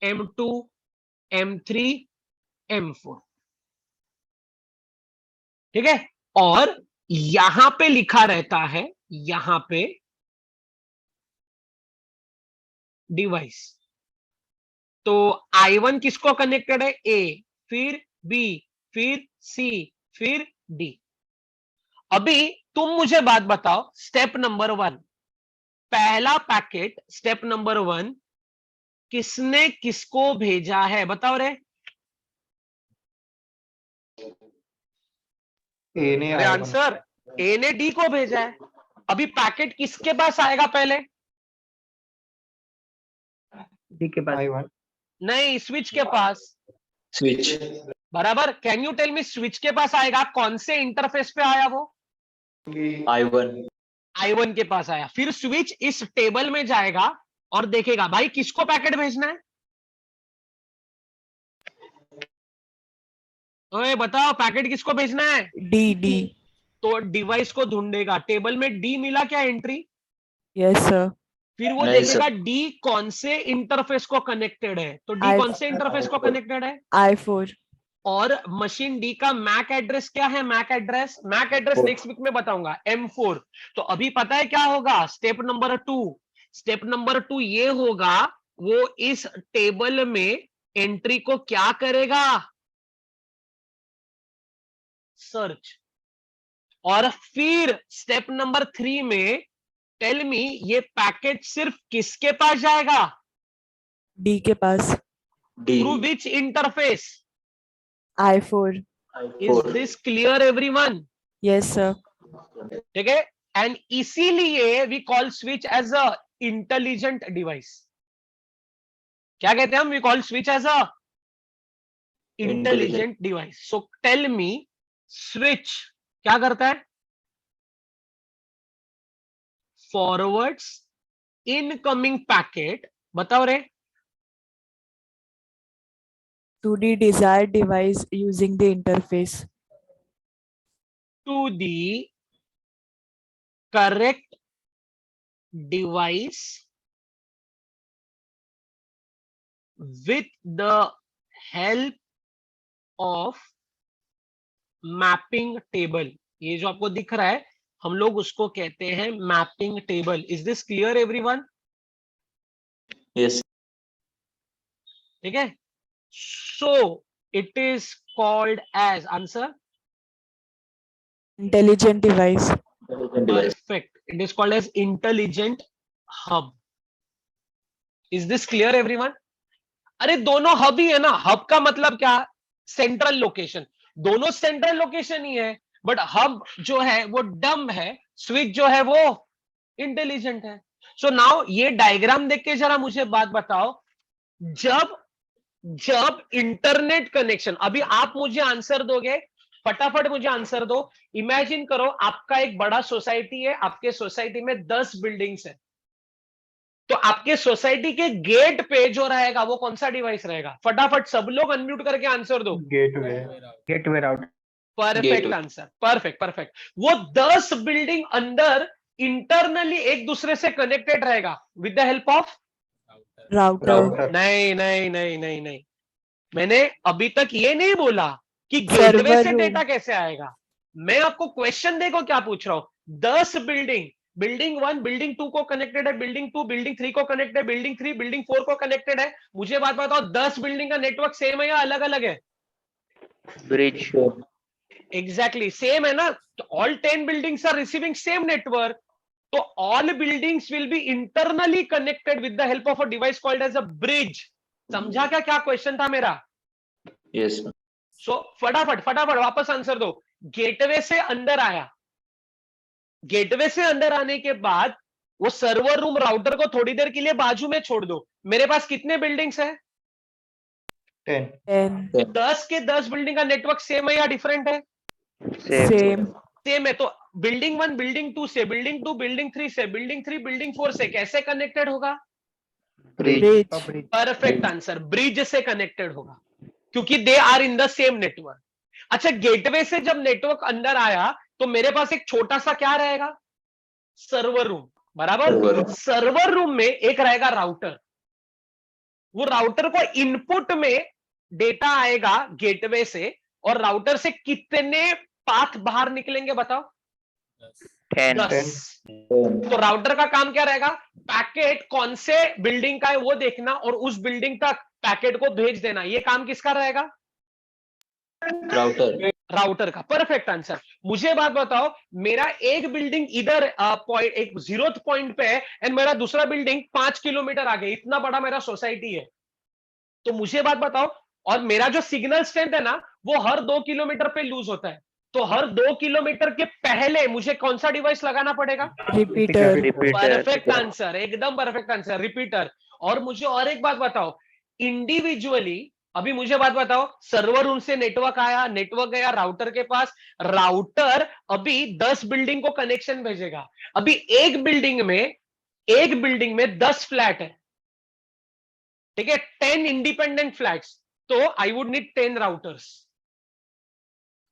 M2, M3, M4। ठीक है, और यहां पे लिखा रहता है, यहां पे डिवाइस। तो I1 किसको कनेक्टेड है? ए, फिर बी, फिर सी, फिर डी। अभी तुम मुझे बात बताओ, स्टेप नंबर 1, पहला पैकेट, स्टेप नंबर 1, किसने किसको भेजा है? बताओ रे। ए ने अरे I1 आंसर, ए ने डी को भेजा है। अभी पैकेट किसके पास आएगा पहले? डी के पास I1 नहीं, स्विच के पास। स्विच। बराबर। Can you tell me switch के पास आएगा, कौन से इंटरफेस पे आया वो? I1। I1 के पास आया। फिर स्विच इस टेबल में जाएगा और देखेगा भाई किसको पैकेट भेजना है। ओए बताओ, पैकेट किसको भेजना है? D D. तो डिवाइस को ढूंढेगा, टेबल में डी मिला क्या एंट्री? Yes sir. फिर वो नहीं देखेगा डी कौन से इंटरफेस को कनेक्टेड है। तो डी कौन से इंटरफेस को कनेक्टेड है? I4। और मशीन डी का मैक एड्रेस क्या है? MAC address Four. Next week में बताऊंगा, M4। तो अभी पता है क्या होगा? स्टेप नंबर 2 ये होगा, वो इस टेबल में एंट्री को क्या करेगा? सर्च। और फिर स्टेप नंबर 3 में टेल मी, ये पैकेट सिर्फ किसके पास जाएगा? D के पास through D. Which interface? I4 is Four. This clear everyone? yes sir ठीक है, एंड इसीलिए we call switch as a intelligent device. क्या कहते हैं हम? We call switch as a intelligent device. So tell me, switch क्या करता है? फॉरवर्ड्स इनकमिंग पैकेट, बताओ रे। to the desired device using the interface to the correct device with the help of mapping table. ये जो आपको दिख रहा है, हम लोग उसको कहते हैं mapping table. Is this clear everyone? Yes. ठीक है, so it is called as answer intelligent device Intelligent device. Perfect, it is called as intelligent hub. Is this clear everyone? अरे दोनों हब ही है ना। हब का मतलब क्या? Central location. दोनों सेंट्रल लोकेशन ही है, बट हब जो है वो डम है, स्विच जो है वो इंटेलिजेंट है। सो नाउ ये डायग्राम देख के जरा मुझे बात बताओ, जब जब इंटरनेट कनेक्शन, अभी आप मुझे आंसर दोगे, फटाफट मुझे आंसर दो। इमेजिन करो आपका एक बड़ा सोसाइटी है, आपके सोसाइटी में 10 बिल्डिंग्स है, तो आपके सोसाइटी के गेट पे जो रहेगा वो कौन सा डिवाइस रहेगा? फटाफट सब लोग अनम्यूट करके आंसर दो। Gateway router perfect Gateway. Answer, perfect. वो 10 बिल्डिंग अंदर इंटरनली एक दूसरे से कनेक्टेड रहेगा with the help of router नहीं, मैंने अभी तक ये नहीं बोला कि गेटवे Server से room. डेटा कैसे आएगा। मैं आपको क्वेश्चन देखो क्या पूछ रहा हूं। 10 बिल्डिंग 1 बिल्डिंग 2 को कनेक्टेड है, बिल्डिंग 2 बिल्डिंग 3 को कनेक्टेड है, बिल्डिंग 3 बिल्डिंग 4 को कनेक्टेड है। मुझे बात बताओ, 10 बिल्डिंग का नेटवर्क सेम है या अलग अलग है? Bridge. एग्जैक्टली सेम है ना। तो all 10 buildings are receiving same network, तो all buildings will be internally connected with the help of a device called as a bridge. समझा क्या क्या क्वेश्चन था मेरा? Yes. सो फटाफट वापस आंसर दो। गेटवे से अंदर आया, गेटवे से अंदर आने के बाद वो सर्वर रूम राउटर को थोड़ी देर के लिए बाजू में छोड़ दो। मेरे पास कितने बिल्डिंग्स है? 10 10 के 10 बिल्डिंग का नेटवर्क सेम है या डिफरेंट है? same सेम है। तो बिल्डिंग 1 बिल्डिंग 2 से, बिल्डिंग 2 बिल्डिंग 3 से, बिल्डिंग 3 बिल्डिंग 4 से कैसे कनेक्टेड होगा? Bridge. bridge perfect answer, bridge से कनेक्टेड होगा, क्योंकि they are in the same network. अच्छा, गेटवे से जब नेटवर्क अंदर आया तो मेरे पास एक छोटा सा क्या रहेगा? सर्वर रूम, बराबर। Server. सर्वर रूम में एक रहेगा राउटर। वो राउटर को इनपुट में डेटा आएगा गेटवे से, और राउटर से कितने पाथ बाहर निकलेंगे बताओ? 10। तो राउटर का काम क्या रहेगा? पैकेट कौन से बिल्डिंग का है वो देखना और उस बिल्डिंग तक पैकेट को भेज देना। ये काम किसका रहेगा? Router. राउटर का। Perfect answer. मुझे बात बताओ, मेरा एक बिल्डिंग इधर पॉइंट एक 0th पॉइंट पे है एंड मेरा दूसरा बिल्डिंग 5 किलोमीटर आगे, इतना बड़ा मेरा सोसाइटी है। तो मुझे बात बताओ, और मेरा जो सिग्नल स्ट्रेंथ है ना वो हर 2 किलोमीटर पे लूज होता है, तो हर 2 किलोमीटर के पहले मुझे कौन सा डिवाइस लगाना पड़ेगा? repeater परफेक्ट आंसर, एकदम परफेक्ट आंसर, रिपीटर। और मुझे और एक बात बताओ, इंडिविजुअली अभी मुझे बात बताओ, सर्वर रूम से नेटवर्क आया, नेटवर्क गया राउटर के पास, राउटर अभी 10 बिल्डिंग को कनेक्शन भेजेगा। अभी एक बिल्डिंग में 10 फ्लैट है, ठीक है, 10 इंडिपेंडेंट फ्लैट्स। तो I would need 10 routers.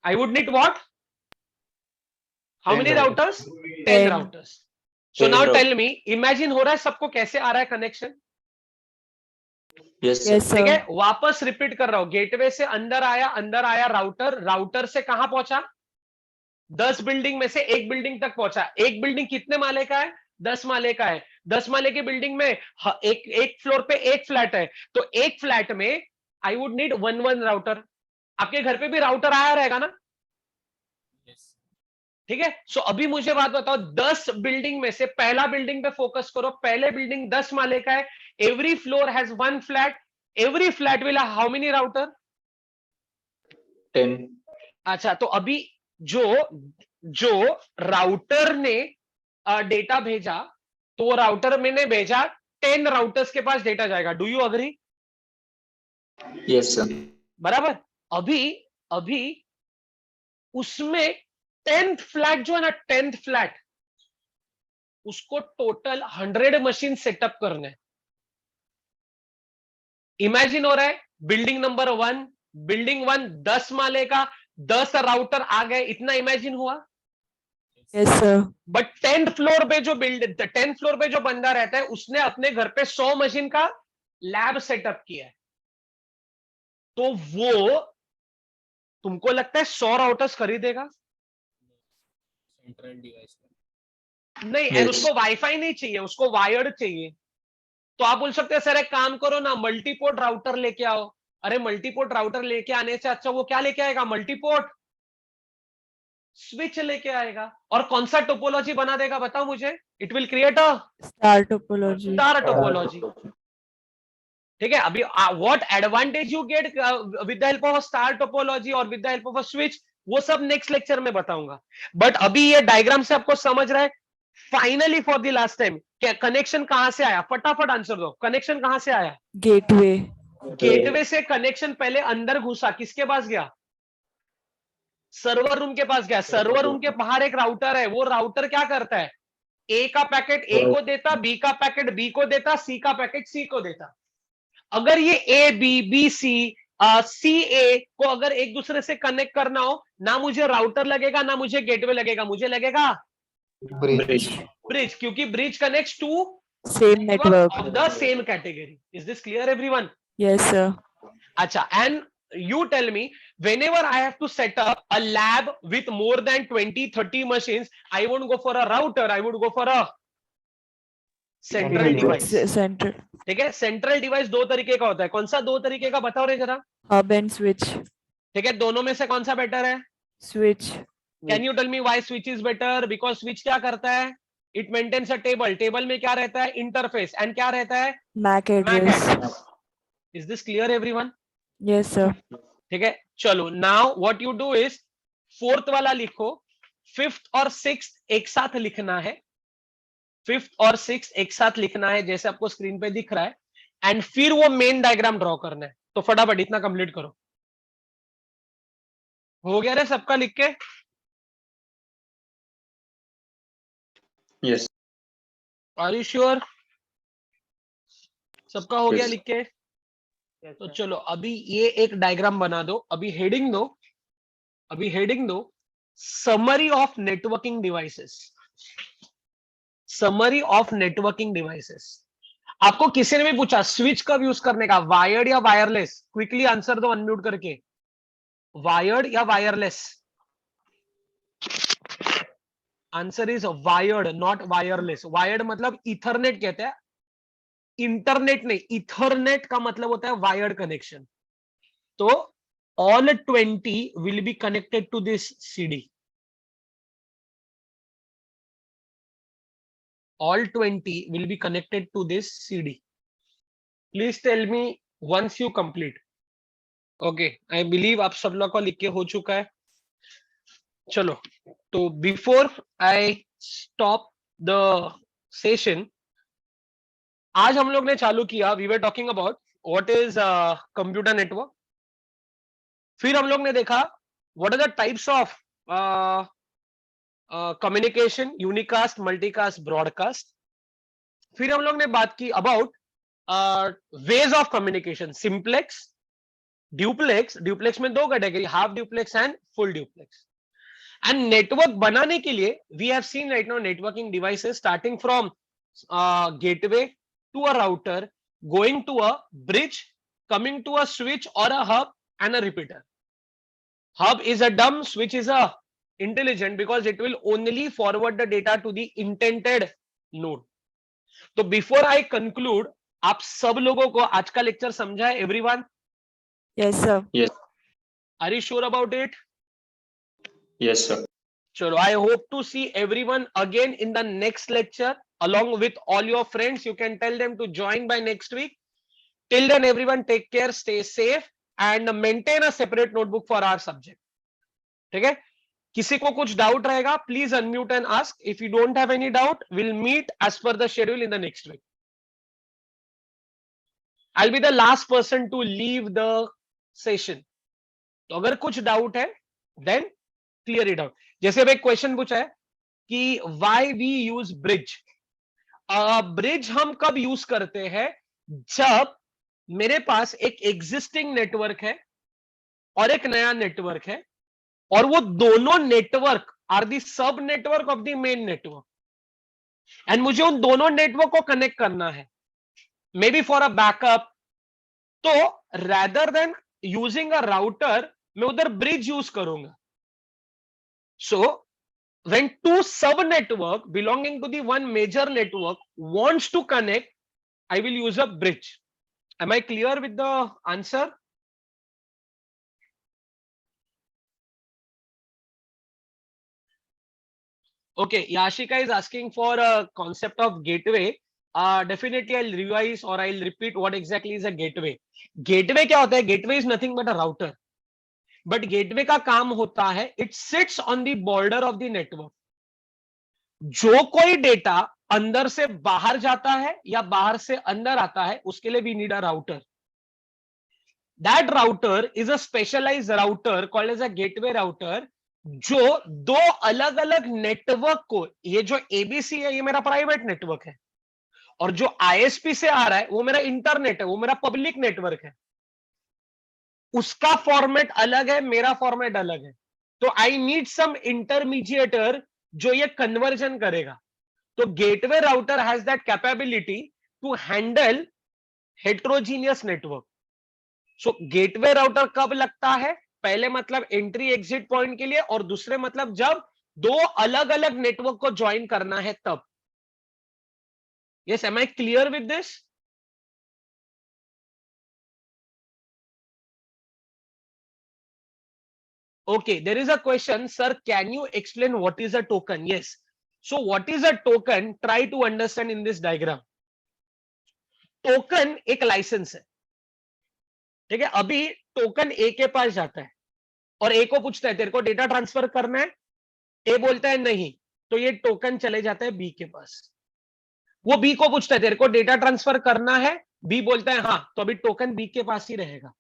I would need what? How many routers? 10 routers. So 10 now routers. Tell me, imagine हो रहा है सबको कैसे आ रहा है कनेक्शन? Yes, sir. Yes, ठीक है, sir. वापस रिपीट कर रहा हूं, गेटवे से अंदर आया राउटर, राउटर से कहां पहुंचा, 10 बिल्डिंग में से एक बिल्डिंग तक पहुंचा। एक बिल्डिंग कितने माले का है, 10 माले का है। 10 माले की बिल्डिंग में एक फ्लोर पे एक फ्लैट है, तो एक फ्लैट में आई वुड नीड वन राउटर। आपके घर पे भी राउटर आया रहेगा ना, ठीक है। सो अभी मुझे बात बताओ, 10 बिल्डिंग में से पहला बिल्डिंग पे फोकस करो, पहले बिल्डिंग 10 माले का है, every floor has one flat, every flat will have how many router? 10. अच्छा, तो अभी जो जो राउटर ने डेटा भेजा, तो राउटर मैंने भेजा 10 राउटर्स के पास डेटा जाएगा। Do you agree? Yes, sir. बराबर। अभी अभी उसमें 10th फ्लैट जो है ना, 10th फ्लैट, उसको टोटल 100 मशीन सेटअप करने हैं। इमेजिन हो रहा है, बिल्डिंग नंबर 1, बिल्डिंग 1 10 माले का, 10 राउटर आ गए, इतना इमेजिन हुआ। Yes, sir. But 10th floor पे जो 10th फ्लोर पे जो बंदा रहता है, उसने अपने घर पे 100 मशीन का लैब सेटअप किया है। तो वो, तुमको लगता है 100 राउटर्स खरीदेगा? नहीं, एंड Yes. उसको वाईफाई नहीं चाहिए, उसको वायर्ड चाहिए। तो आप बोल सकते हैं सर एक काम करो ना, मल्टीपोर्ट राउटर लेके आओ। अरे मल्टीपोर्ट राउटर लेके आने से अच्छा वो क्या लेके आएगा, मल्टीपोर्ट स्विच लेके आएगा। और कौन सा टोपोलॉजी बना देगा बताओ मुझे? It will create a Star topology. Star topology. ठीक है, अभी what advantage you get with the help of star topology और with the help of a switch, वो सब नेक्स्ट लेक्चर में बताऊंगा। बट अभी ये डायग्राम से आपको समझ रहा है, finally for the last time, क्या कनेक्शन कहां से आया? फटाफट आंसर दो, कनेक्शन कहां से आया? Gateway. गेटवे से कनेक्शन पहले अंदर घुसा, किसके पास गया? सर्वर रूम के पास गया। सर्वर रूम के बाहर एक राउटर है, वो राउटर क्या करता है? ए का पैकेट ए को देता, बी का पैकेट बी को देता, सी का पैकेट सी को देता। अगर ये ए बी सी सी ए को अगर एक दूसरे से कनेक्ट करना हो, ना मुझे राउटर लगेगा ना मुझे गेटवे लगेगा, मुझे लगेगा Bridge. ब्रिज, क्योंकि bridge connects to Same network. of the same category. Is this clear everyone? Yes, sir. Acha, and you tell me, whenever I have to set up a lab with more than 20-30 machines, I won't go for a router, I would go for a central device. Central. ठीक है, central device दो तरीके का होता है। कौन सा दो तरीके का बताओ रे जरा? Hub and switch. ठीक है, दोनों में से कौन सा बेटर है? Switch. Can you tell me why switch is better? Because switch क्या करता है? It maintains a table, table में क्या रहता है? इंटरफेस, एंड क्या रहता है? MAC address. Is this clear everyone? Yes, sir. ठीक है, चलो now what you do is, fourth वाला लिखो, फिफ्थ और सिक्स्थ एक साथ लिखना है, फिफ्थ और सिक्स्थ एक साथ लिखना है जैसे आपको स्क्रीन पे दिख रहा है, एंड फिर वो मेन डायग्राम ड्रॉ करना है। तो फटाफट इतना कंप्लीट करो। हो गया रे सबका लिख के? Yes. Are you sure? सबका हो गया Yes. लिख के? तो चलो अभी ये एक डायग्राम बना दो, अभी हेडिंग दो, अभी हेडिंग दो, summary of networking devices. Summary of networking devices. आपको किसी ने भी पूछा स्विच कब यूज करने का, वायर्ड या वायरलेस? क्विकली आंसर दो अनम्यूट करके, वायर्ड या wireless? Answer is wired, not wireless. Wired मतलब इथरनेट कहते हैं, इंटरनेट नहीं, इथरनेट का मतलब होता है वायर्ड कनेक्शन। तो all 20 will be connected to this CD. All 20 will be connected to this CD. Please tell me once you complete. Okay, I believe आप सब लोग को लिख के हो चुका है। चलो, तो before I stop the session, आज हम लोग ने चालू किया, we were talking about what is computer network. फिर हम लोग ने देखा what are the types of communication, unicast, multicast, broadcast. फिर हम लोग ने बात की about ways of communication, simplex, duplex. Duplex में दो category, half duplex and full duplex. And network बनाने के लिए we have seen right now networking devices starting from gateway to a router, going to a bridge, coming to a switch or a hub and a repeater. Hub is a dumb, switch is a intelligent because it will only forward the data to the intended node. तो before I conclude, आप सब लोगों को आज का lecture समझा है everyone? Yes, sir. Yes. Are you sure about it? Yes, sir. Chalo, I hope to see everyone again in the next lecture along with all your friends. You can tell them to join by next week. Till then, everyone take care, stay safe and maintain a separate notebook for our subject. ठीक है? किसी को कुछ doubt रहेगा, please unmute and ask. If you don't have any doubt, we'll meet as per the schedule in the next week. I'll be the last person to leave the session. तो अगर कुछ doubt है, then clear it out. जैसे अब एक question पूछा है कि why we use bridge. Bridge हम कब यूज करते हैं? जब मेरे पास एक एग्जिस्टिंग नेटवर्क है और एक नया नेटवर्क है और वो दोनों network are the sub network of the main network and मुझे उन दोनों नेटवर्क को कनेक्ट करना है, may be for a backup. तो rather than using a router मैं उधर ब्रिज यूज करूंगा. सो when two sub network belonging to the one major network wants to connect, I will use a bridge. Am I clear with the answer? Okay, Yashika is asking for a concept of gateway. Definitely I'll revise or I'll repeat what exactly is a gateway. Gateway क्या होता है? Gateway is nothing but a router. But gateway का काम होता है, it sits on the border of the network. जो कोई data अंदर से बाहर जाता है या बाहर से अंदर आता है, उसके लिए we need a router. That router is a specialized router called as a gateway router, जो दो अलग अलग नेटवर्क को, ये जो एबीसी है ये मेरा प्राइवेट नेटवर्क है और जो आईएसपी से आ रहा है वो मेरा इंटरनेट है, वो मेरा पब्लिक नेटवर्क है. उसका फॉर्मेट अलग है, मेरा फॉर्मेट अलग है. तो आई नीड सम इंटरमीडिएटर जो ये कन्वर्जन करेगा. तो gateway router has that capability to handle heterogeneous network. So gateway router कब लगता है? पहले मतलब एंट्री एग्जिट पॉइंट के लिए, और दूसरे मतलब जब दो अलग अलग नेटवर्क को ज्वाइन करना है तब. Yes, am I clear with this? Okay, there is a question, sir, can you explain what is a token? Yes. So what is a token? Try to understand in this diagram. Token एक licence है, ठीक है. अभी token ए के पास जाता है और ए को पूछता है तेरे को डेटा ट्रांसफर करना है. ए बोलता है नहीं, तो ये टोकन चले जाता है बी के पास. वो बी को पूछता है तेरे को डेटा ट्रांसफर करना है, बी बोलता है हाँ, तो अभी टोकन बी के पास ही रहेगा.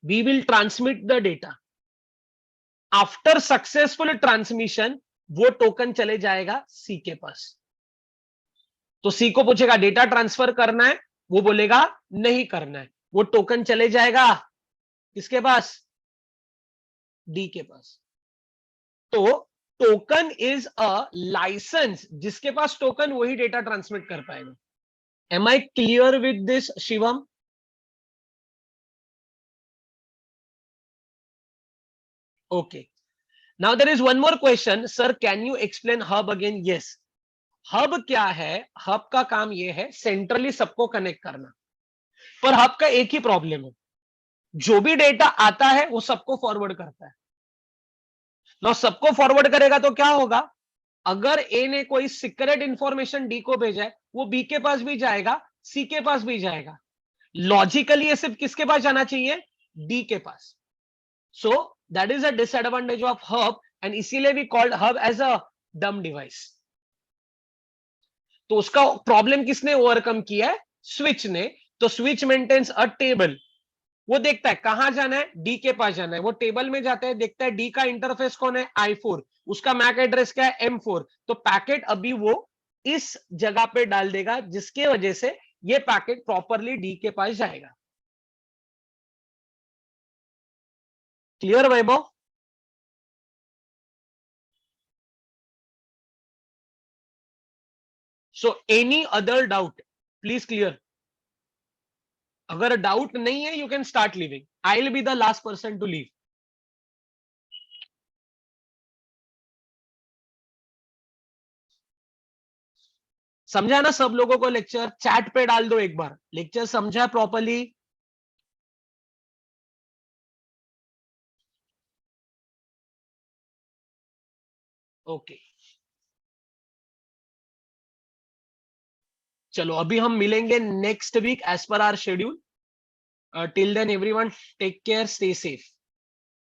B will transmit the data. After successful transmission वो टोकन चले जाएगा सी के पास. तो सी को पूछेगा डेटा ट्रांसफर करना है, वो बोलेगा नहीं करना है, वो टोकन चले जाएगा किसके पास? डी के पास. तो टोकन इज अ लाइसेंस, जिसके पास टोकन वही डेटा ट्रांसमिट कर पाएगा. Am I clear with this, Shivam? Okay. Now there is one more question, sir. Can you explain hub again? Yes. Hub क्या है? हब का काम ये है सेंट्रली सबको कनेक्ट करना. पर हब का एक ही प्रॉब्लम है, जो भी डेटा आता है वो सबको फॉरवर्ड करता है. ना सबको फॉरवर्ड करेगा तो क्या होगा? अगर ए ने कोई सीक्रेट इंफॉर्मेशन डी को भेजा है, वो बी के पास भी जाएगा, सी के पास भी जाएगा. लॉजिकली ये सिर्फ किसके पास जाना चाहिए? डी के पास. So that is a disadvantage of hub, and इसीलिए we called hub as a dumb device. तो उसका प्रॉब्लम किसने ओवरकम किया है? स्विच ने. तो स्विच मेंटेन्स अ टेबल. वो देखता है कहां जाना है, डी के पास जाना है, वो टेबल में जाता है, देखता है डी का इंटरफेस कौन है? I4. उसका मैक एड्रेस क्या है? M4. तो पैकेट अभी वो इस जगह पे डाल देगा, जिसके वजह से ये पैकेट प्रॉपरली डी के पास जाएगा. Clear Vaibhav? So any other doubt, please clear. अगर डाउट नहीं है, you can start living. I will be the last person to leave. समझा ना सब लोगों को लेक्चर? चैट पे डाल दो एक बार, लेक्चर समझा प्रॉपरली? ओके, चलो अभी हम मिलेंगे next week as per our schedule. Till then everyone take care, stay safe.